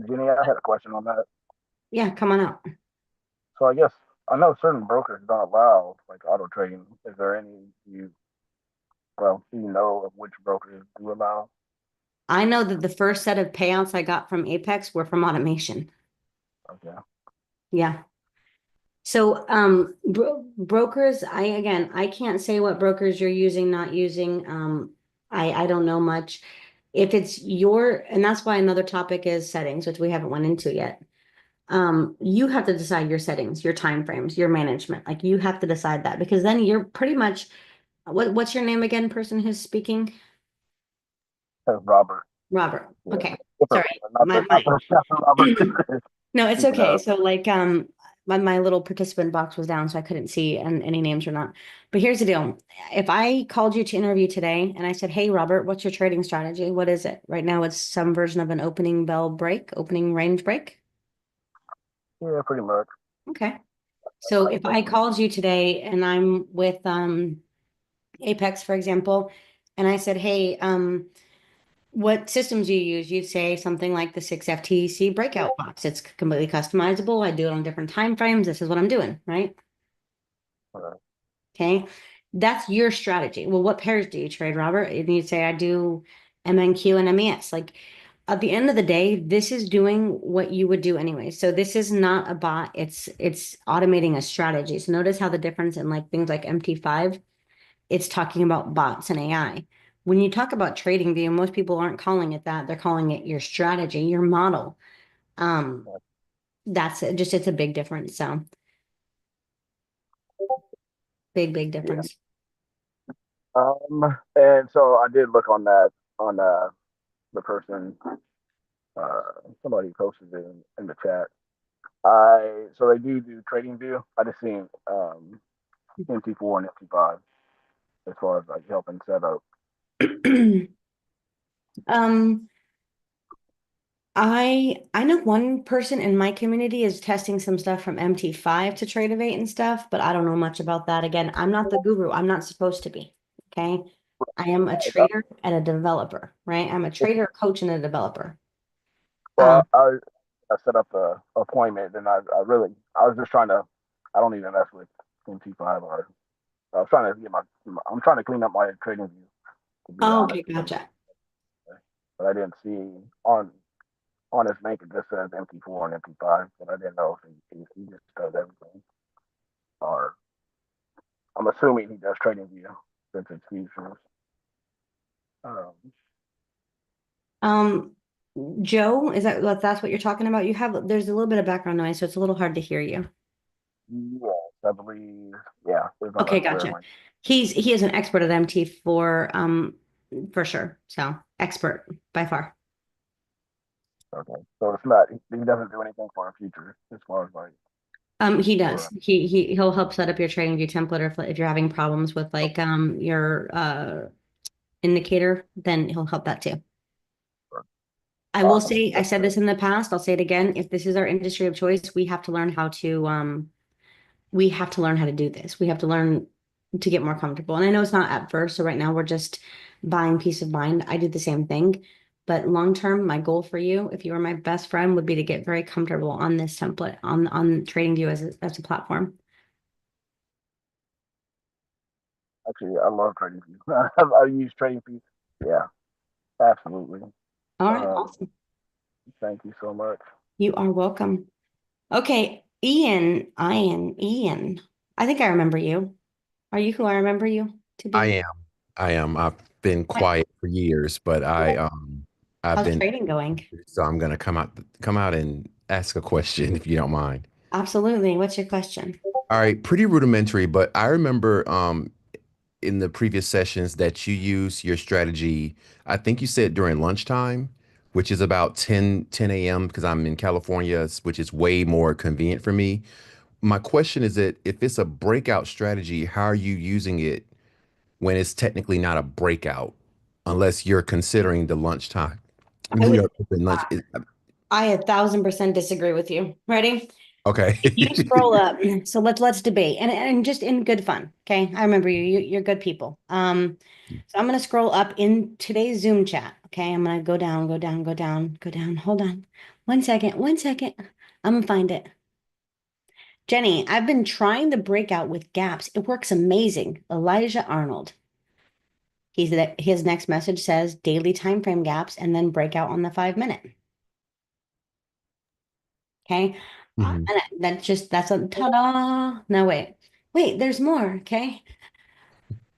Jenny, I had a question on that. Yeah, come on out. So I guess I know certain brokers don't allow like auto trading. Is there any do you know of which brokers do allow? I know that the first set of payouts I got from Apex were from automation. Okay. Yeah. So brokers, I can't say what brokers you're using, not using. I don't know much. If it's and that's why another topic is settings, which we haven't went into yet. You have to decide your settings, your time frames, your management. Like you have to decide that because then you're pretty much what's your name again, person who's speaking? Robert. Robert. Yeah. Okay. Different, Sorry. not the Robert. No, it's Keep it okay. up. So like my little participant box was down, so I couldn't see any names or not. But here's the deal. If I called you to interview today and I said, "Hey Robert, what's your trading strategy? What is it?" Right now it's some version of an opening bell break, opening range break. Yeah, pretty much. Okay. So if I called you today and I'm with Apex, for example, and I said, "Hey, what systems do you use?" You'd say something like the 6FTC breakout box. It's completely customizable. I do it on different time frames. This is what I'm doing, right? Right. Okay. That's your strategy. Well, what pairs do you trade, Robert? And you'd say, I do MNQ and MES. Like at the end of the day, this is doing what you would do anyway. So this is not a bot. It's automating a strategy. So notice how the difference in like things like MT5, it's talking about bots and AI. When you talk about Tradingview, most people aren't calling it that. They're calling it your strategy, your model. Um, that's it. Just it's a big difference. So big Yeah. difference. And so I did look on that on the person uh somebody posted it in the chat. So they do trading view. I just seen MT4 and MT5 as far as like helping set up. Um, I know one person in my community is testing some stuff from MT5 to Tradeovate and stuff, but I don't know much about that. Again, I'm not the guru. I'm not supposed to be. Okay. I am a trader and a developer, right? I'm a trader, a coach, and a developer. Well, I set up the appointment, and I was just trying to. I don't even mess with MT5 or I was trying to I'm trying to clean up my trading view, to be Oh, honest. okay, gotcha. But I didn't see on his link it just says MT4 and MT5, but I didn't know if he just does everything. Or I'm assuming he does trading view since it's futures. Um, Um, Joe, is that's what you're talking about? There's a little bit of background noise, so it's a little hard to hear you. yes, I believe. Yeah, there's on Okay, the prayer gotcha. link. He is an expert at MT4, for sure. So expert by far. Okay, so it's not. He doesn't do anything for a future as far as like. He does. For, He'll help set up your trading view template, or if you're having problems with like your indicator, then he'll help that too. I will awesome. say, I said this in the past, I'll say it again. If this is our industry of choice, we have to learn how to do this. We have to learn to get more comfortable. And I know it's not at first. So right now we're just buying peace of mind. I do the same thing. But long term, my goal for you, if you were my best friend, would be to get very comfortable on this template, on TradingView as a platform. Actually, I love trading view. I use trading view. Yeah, absolutely. All right, Um, awesome. Thank you so much. You are welcome. Okay, Ian. I think I remember you. Are you who I remember you to I be? am. I am. I've been quiet for years, but I've How's been trading going? so I'm gonna come out and ask a question if you don't mind. Absolutely. What's your question? All right, pretty rudimentary, but I remember in the previous sessions that you use your strategy, I think you said during lunchtime, which is about 10 a.m. because I'm in California, which is way more convenient for me. My question is that if it's a breakout strategy, how are you using it when it's technically not a breakout, unless you're considering the lunchtime. I would Open lunch. I 1,000% disagree with you. Ready? Okay. If you scroll up, so let's debate and just in good fun. Okay. I remember you're good people. So I'm gonna scroll up in today's Zoom chat. Okay, I'm gonna go down, go down, go down, go down. Hold on. 1 second, 1 second. I'm gonna find it. Jenny, I've been trying the breakout with gaps. It works amazing. Elijah Arnold. His next message says daily time frame gaps and then breakout on the 5 minute. Okay. Mhm. And that's a ta-da. No, wait, there's more. Okay.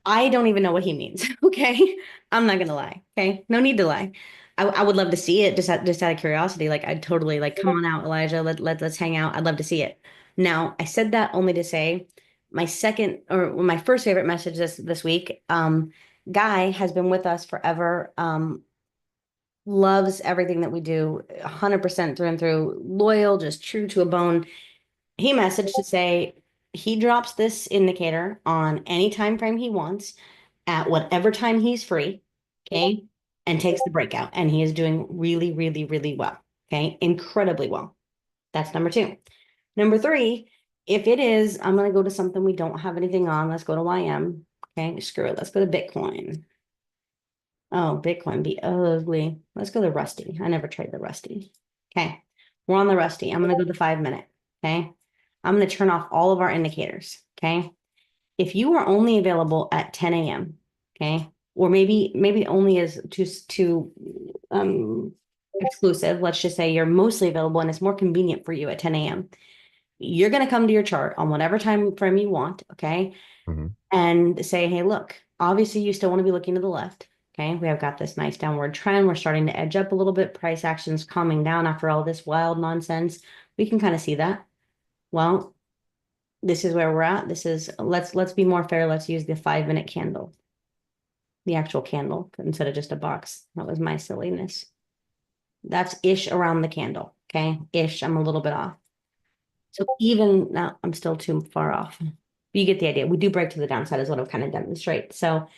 I don't even know what he means. Okay. I'm not gonna lie. Okay. No need to lie. I would love to see it just out of curiosity. Like I'd totally like come on out, Elijah. Let's hang out. I'd love to see it. Now, I said that only to say my second or my first favorite message this week. Guy has been with us forever. Loves everything that we do, 100% through and through, loyal, just true to a bone. He messaged to say he drops this indicator on any time frame he wants at whatever time he's free, okay, and takes the breakout. And he is doing really, really, really well, okay, incredibly well. That's number two. Number three, if it is, I'm going to go to something we don't have anything on. Let's go to YM. Okay, screw it. Let's go to Bitcoin. Oh, Bitcoin be ugly. Let's go to Rusty. I never trade the Rusty. Okay, we're on the Rusty. I'm going to go to 5 minute. Okay, I'm going to turn off all of our indicators. Okay, if you are only available at 10 a.m., okay, or maybe only is too exclusive. Let's just say you're mostly available and it's more convenient for you at 10 a.m. You're going to come to your chart on whatever time frame you want, okay, and say, hey, look, obviously you still want to be looking to the left. Okay, we have got this nice downward trend. We're starting to edge up a little bit. Price action's calming down after all this wild nonsense. We can kind of see that. Well, this is where we're at. This is, let's be more fair. Let's use the 5 minute candle, the actual candle instead of just a box. That was my silliness. That's ish around the candle. Okay, ish. I'm a little bit off. So even now, I'm still too far off. You get the idea. We do break to the downside is what I've kind of demonstrate. So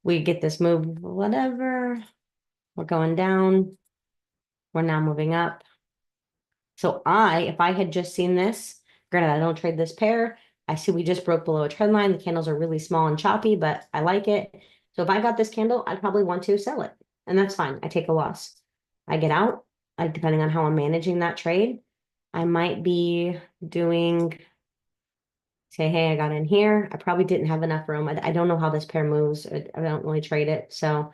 we get this move, whatever. We're going down. We're now moving up. So if I had just seen this, granted, I don't trade this pair. I see we just broke below a trend line. The candles are really small and choppy, but I like it. So if I got this candle, I'd probably want to sell it. And that's fine. I take a loss. I get out, depending on how I'm managing that trade. I might be doing, say, hey, I got in here. I probably didn't have enough room. I don't know how this pair moves. I don't really trade it. So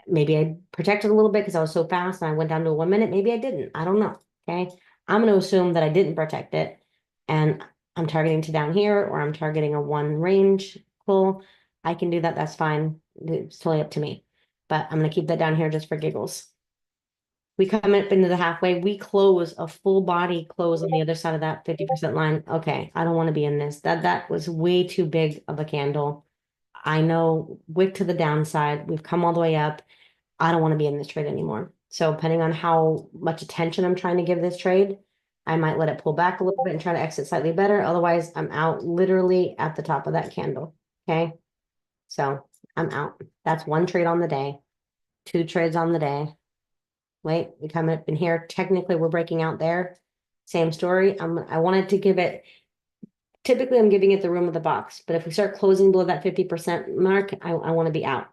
maybe I protected a little bit because I was so fast and I went down to 1 minute. Maybe I didn't. I don't know. Okay. I'm going to assume that I didn't protect it. And I'm targeting to down here, or I'm targeting a one range pull. I can do that. That's fine. It's totally up to me. But I'm going to keep that down here just for giggles. We come up into the halfway. We close a full body close on the other side of that 50% line. Okay, I don't want to be in this. That was way too big of a candle. I know, wick to the downside. We've come all the way up. I don't want to be in this trade anymore. So depending on how much attention I'm trying to give this trade, I might let it pull back a little bit and try to exit slightly better. Otherwise, I'm out literally at the top of that candle. Okay, so I'm out. That's one trade on the day, 2 trades on the day. Wait, we come up in here. Technically, we're breaking out there. Same story. I wanted to give it, typically I'm giving it the room of the box, but if we start closing below that 50% mark, I want to be out.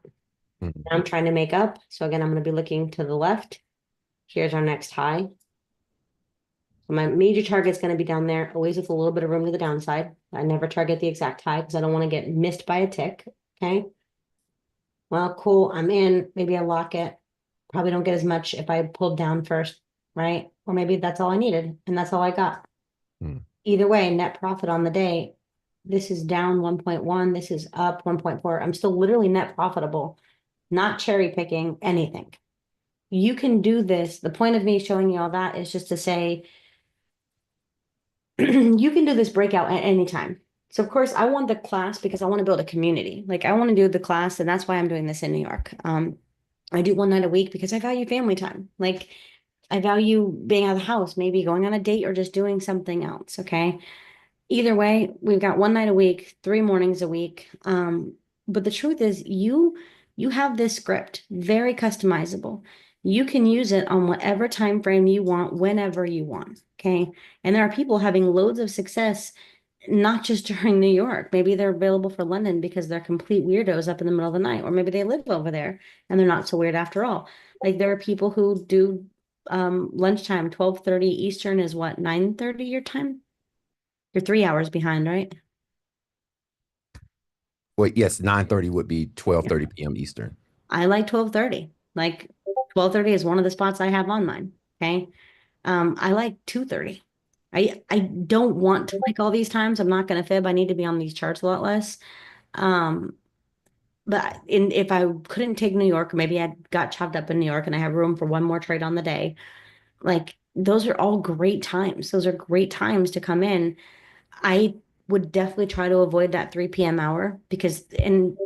I'm trying to make up. So again, I'm going to be looking to the left. Here's our next high. So my major target is going to be down there, always with a little bit of room to the downside. I never target the exact high because I don't want to get missed by a tick. Okay. Well, cool. I'm in. Maybe I lock it. Probably don't get as much if I pulled down first, right? Or maybe that's all I needed and that's all I got. Either way, net profit on the day. This is down 1.1. This is up 1.4. I'm still literally net profitable, not cherry picking anything. You can do this. The point of me showing you all that is just to say, you can do this breakout at any time. So of course I want the class because I want to build a community. Like I want to do the class, and that's why I'm doing this in New York. I do one night a week because I value family time. Like I value being out of the house, maybe going on a date or just doing something else. Okay. Either way, we've got one night a week, 3 mornings a week. But the truth is you have this script, very customizable. You can use it on whatever time frame you want, whenever you want. Okay. And there are people having loads of success, not just during New York. Maybe they're available for London because they're complete weirdos up in the middle of the night, or maybe they live over there and they're not so weird after all. Like there are people who do lunchtime, 12:30 Eastern is what, 9:30 your time? You're 3 hours behind, right? Well, yes, 9:30 would be 12:30 p.m. Eastern. I like 12:30. Like 12:30 is one of the spots I have on mine. Okay. I like 2:30. I don't want to like all these times. I'm not going to fib. I need to be on these charts a lot less. But if I couldn't take New York, maybe I got chopped up in New York and I have room for one more trade on the day. Like those are all great times. Those are great times to come in. I would definitely try to avoid that 3 p.m. hour because, and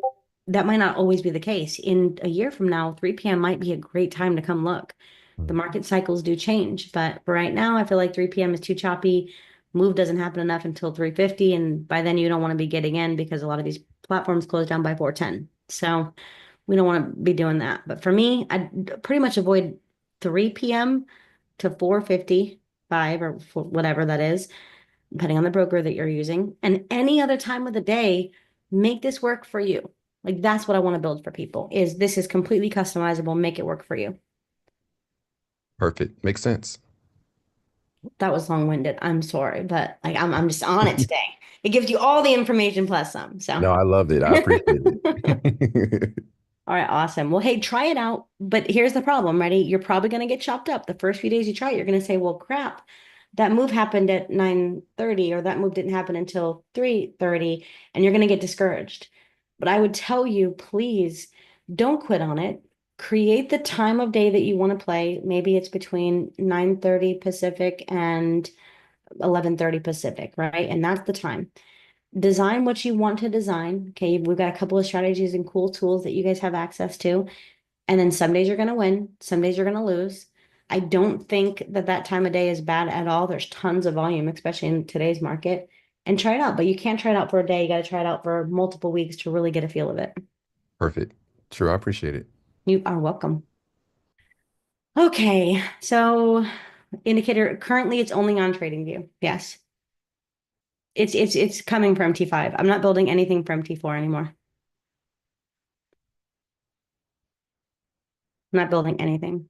that might not always be the case. In a year from now, 3 p.m. might be a great time to come look. The market cycles do change, but for right now, I feel like 3 p.m. is too choppy. Move doesn't happen enough until 3:50, and by then you don't want to be getting in because a lot of these platforms close down by 4:10. So we don't want to be doing that. But for me, I'd pretty much avoid 3 p.m. to 4:55 or whatever that is, depending on the broker that you're using. And any other time of the day, make this work for you. Like that's what I want to build for people is this is completely customizable, make it work for you. Perfect. Makes sense. That was long-winded. I'm sorry, but like I'm just on it today. It gives you all the information plus some. So No, I loved it. I appreciate it. all right, awesome. Well, hey, try it out. But here's the problem. Ready? You're probably going to get chopped up. The first few days you try it, you're going to say, well, crap, that move happened at 9:30, or that move didn't happen until 3:30, and you're going to get discouraged. But I would tell you, please don't quit on it. Create the time of day that you want to play. Maybe it's between 9:30 Pacific and 11:30 Pacific, right? And that's the time. Design what you want to design. Okay, we've got a couple of strategies and cool tools that you guys have access to. And then some days you're going to win, some days you're going to lose. I don't think that that time of day is bad at all. There's tons of volume, especially in today's market. And try it out, but you can't try it out for a day. You got to try it out for multiple weeks to really get a feel of it. Perfect. True. I appreciate it. You are welcome. Okay, so indicator currently it's only on TradingView. Yes. It's coming from T5. I'm not building anything from T4 anymore. I'm not building anything.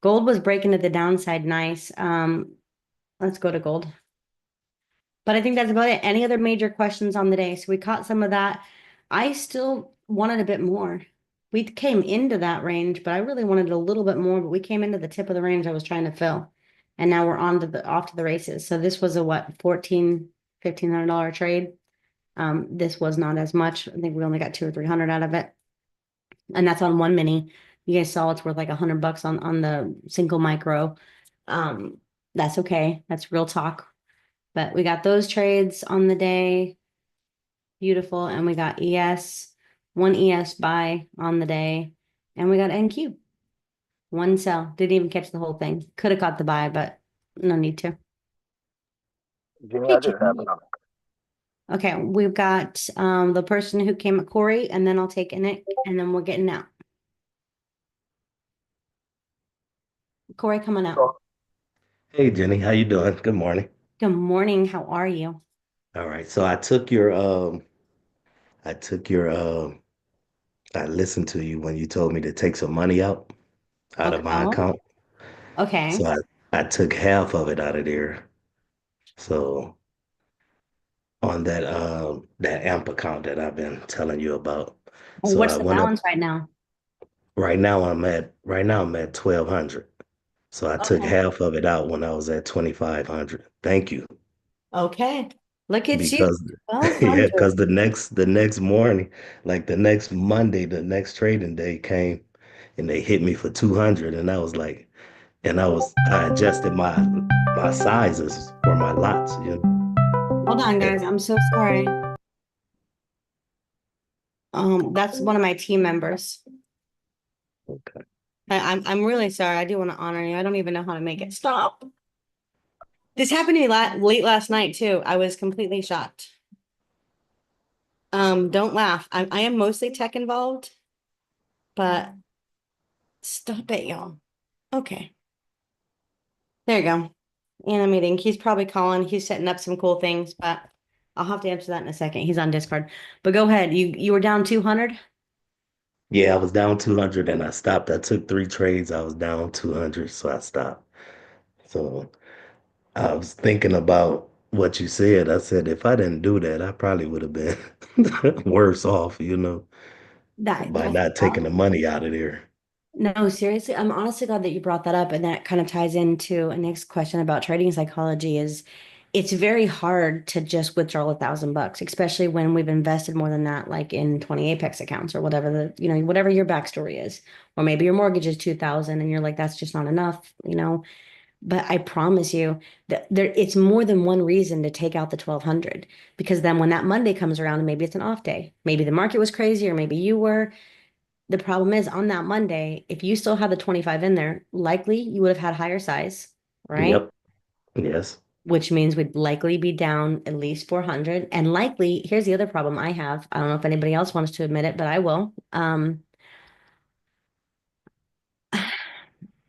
Gold was breaking to the downside nice. Let's go to gold. But I think that's about it. Any other major questions on the day? So we caught some of that. I still wanted a bit more. We came into that range, but I really wanted a little bit more, but we came into the tip of the range I was trying to fill. And now we're on to the off to the races. So this was a what, $1,500 trade. This was not as much. I think we only got 200 or 300 out of it. And that's on one mini. You guys saw it's worth like $100 on the single micro. That's okay. That's real talk. But we got those trades on the day. Beautiful. And we got ES, one ES buy on the day. And we got NQ. One sell. Didn't even catch the whole thing. Could have caught the buy, but no need to. Yeah, Hey, I didn't have it on. okay, we've got the person who came at Corey, and then I'll take Nick, and then we're getting out. Corey, coming out. Hey Jenny, how you doing? Good morning. Good morning. How are you? All right. So I took your I listened to you when you told me to take some money out Okay. of my account. Okay. So I took half of it out of there. So on that AMP account that I've been telling you about. So What's I the went up balance right now? right now I'm at 1,200. So I took Okay. half of it out when I was at 2,500. Thank you. Okay. Look at you. Because yeah, 1,200. because the next morning, like the next Monday, the next trading day came and they hit me for 200 and I was like, I adjusted my sizes for my lots, you know. Hold on, And guys. I'm so sorry. That's one of my team members. okay. I'm really sorry. I do want to honor you. I don't even know how to make it stop. This happened to me late last night too. I was completely shocked. Don't laugh. I am mostly tech involved, but stop it, y'all. Okay. There you go. In a meeting. He's probably calling. He's setting up some cool things, but I'll have to answer that in a second. He's on Discord. But go ahead. You were down 200? Yeah, I was down 200 and I stopped. I took 3 trades. I was down 200, so I stopped. So I was thinking about what you said. I said if I didn't do that, I probably would have been worse off, you know, by That's not taking the money out of there. no, seriously. I'm honestly glad that you brought that up, and that kind of ties into a next question about trading psychology is it's very hard to just withdraw $1,000, especially when we've invested more than that, like in 20 Apex accounts or whatever whatever your backstory is. Or maybe your mortgage is 2,000 and you're like, that's just not enough. But I promise you that it's more than one reason to take out the 1,200, because then when that Monday comes around and maybe it's an off day, maybe the market was crazy or maybe you were. The problem is on that Monday, if you still had the 25 in there, likely you would have had higher size, right? Yep. Yes. Which means we'd likely be down at least 400. And likely, here's the other problem I have. I don't know if anybody else wants to admit it, but I will.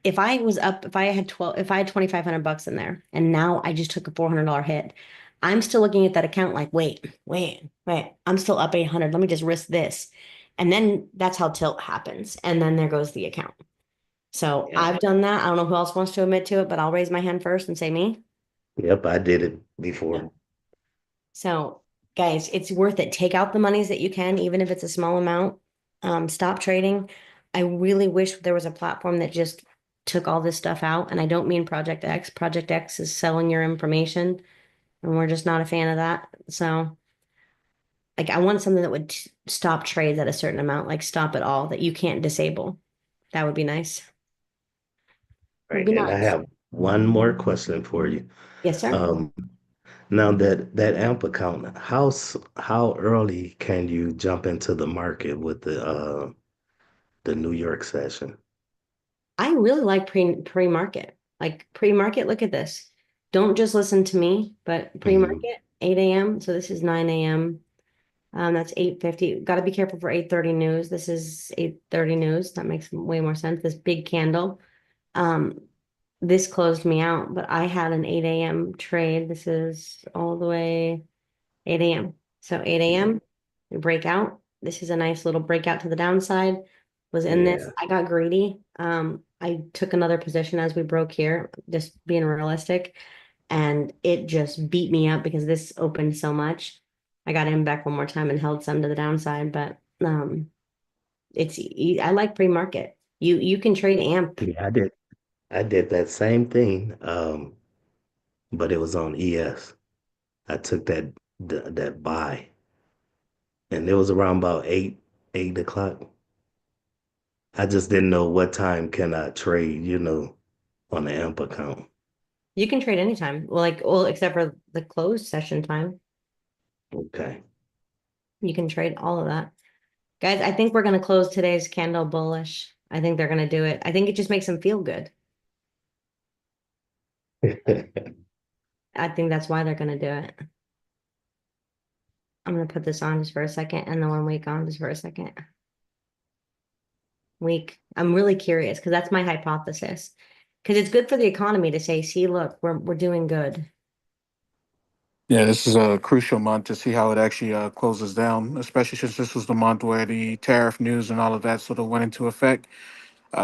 If I had 2,500 bucks in there and now I just took a $400 hit, I'm still looking at that account like, wait, I'm still up 800. Let me just risk this. And then that's how tilt happens. And then there goes the account. So Yeah. I've done that. I don't know who else wants to admit to it, but I'll raise my hand first and say me. Yep, I did it before. So, guys, it's worth it. Take out the monies that you can, even if it's a small amount. Stop trading. I really wish there was a platform that just took all this stuff out. And I don't mean Project X. Project X is selling your information, and we're just not a fan of that. So, like, I want something that would stop trades at a certain amount, like stop it all, that you can't disable. That would be nice. Would Right. be And I nice. have one more question for you. Yes, sir. Um, Now that AMP account, how early can you jump into the market with the New York session? I really like pre-market. Like pre-market, look at this. Don't just listen to me, but Mhm. pre-market, 8 a.m. So this is 9 a.m. That's 8:50. Got to be careful for 8:30 news. This is 8:30 news. That makes way more sense. This big candle. Um, this closed me out, but I had an 8 a.m. trade. This is all the way 8 a.m. So 8 a.m. we break out. This is a nice little breakout to the downside. Was in this. Yeah. I got greedy. I took another position as we broke here, just being realistic, and it just beat me up because this opened so much. I got in back one more time and held some to the downside, but I like pre-market. You can trade AMP. Yeah, I did that same thing, but it was on ES. I took that buy, and it was around about 8 o'clock. I just didn't know what time can I trade, on the AMP account. You can trade anytime. Well, except for the closed session time. Okay. You can trade all of that. Guys, I think we're going to close today's candle bullish. I think they're going to do it. I think it just makes them feel good. I think that's why they're going to do it. I'm going to put this on just for a second and the 1 week on just for a second. Week. I'm really curious because that's my hypothesis. Because it's good for the economy to say, see, look, we're doing good. Yeah, this is a crucial month to see how it actually closes down, especially since this was the month where the tariff news and all of that sort of went into effect.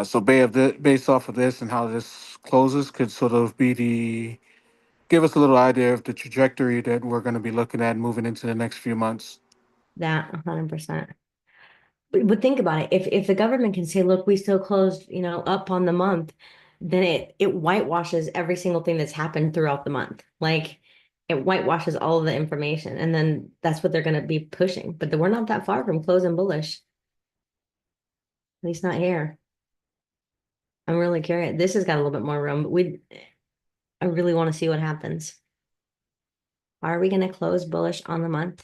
So based off of this and how this closes could sort of give us a little idea of the trajectory that we're going to be looking at moving into the next few months. That 100%. But think about it. If the government can say, look, we still closed, up on the month, then it whitewashes every single thing that's happened throughout the month. Like it whitewashes all of the information. And then that's what they're going to be pushing. But we're not that far from closing bullish. At least not here. I'm really curious. This has got a little bit more room, but I really want to see what happens. Are we going to close bullish on the month?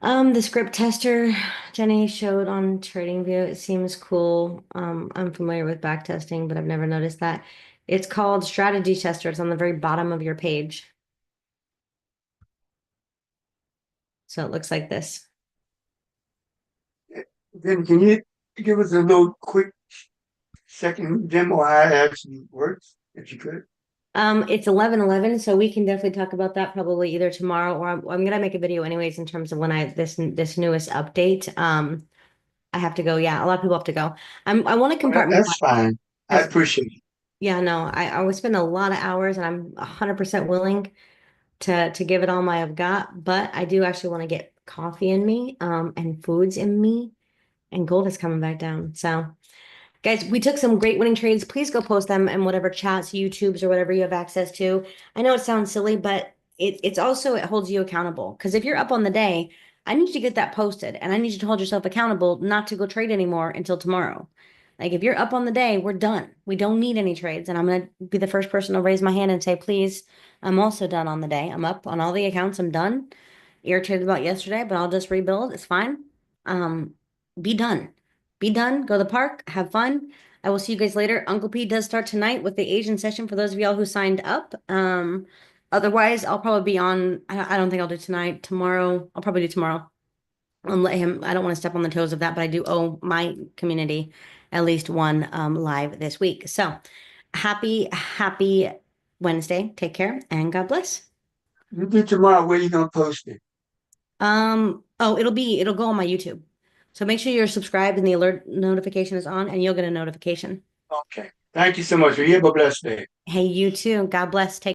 The script tester Jenny showed on TradingView, it seems cool. I'm familiar with back testing, but I've never noticed that. It's called strategy tester. It's on the very bottom of your page. So it looks like this. Then can you give us a little quick second demo? I have some words, if you could. It's 11:11, so we can definitely talk about that probably either tomorrow or I'm gonna make a video anyways in terms of when this newest update. I have to go. Yeah, a lot of people have to go. I want to That's compartmentalize fine. I because appreciate it. yeah, no, I would spend a lot of hours and I'm 100% willing to give it all my I've got, but I do actually want to get coffee in me, and foods in me, and gold is coming back down. So Guys, we took some great winning trades. Please go post them in whatever chats, YouTubes, or whatever you have access to. I know it sounds silly, but it's also, it holds you accountable. Because if you're up on the day, I need you to get that posted, and I need you to hold yourself accountable not to go trade anymore until tomorrow. Like if you're up on the day, we're done. We don't need any trades. And I'm going to be the first person to raise my hand and say, please, I'm also done on the day. I'm up on all the accounts. I'm done. Irritated about yesterday, but I'll just rebuild. It's fine. Be done. Be done. Go to the park. Have fun. I will see you guys later. Uncle P does start tonight with the Asian session for those of y'all who signed up. Otherwise, I'll probably be on. I don't think I'll do tonight. Tomorrow, I'll probably do tomorrow. I'll let him. I don't want to step on the toes of that, but I do owe my community at least one live this week. So happy Wednesday. Take care and God bless. You do tomorrow. Where you gonna post it? Oh, it'll go on my YouTube. So make sure you're subscribed and the alert notification is on, and you'll get a notification. Okay. Thank you so much. You have a blessed day. Hey, you too. God bless. Take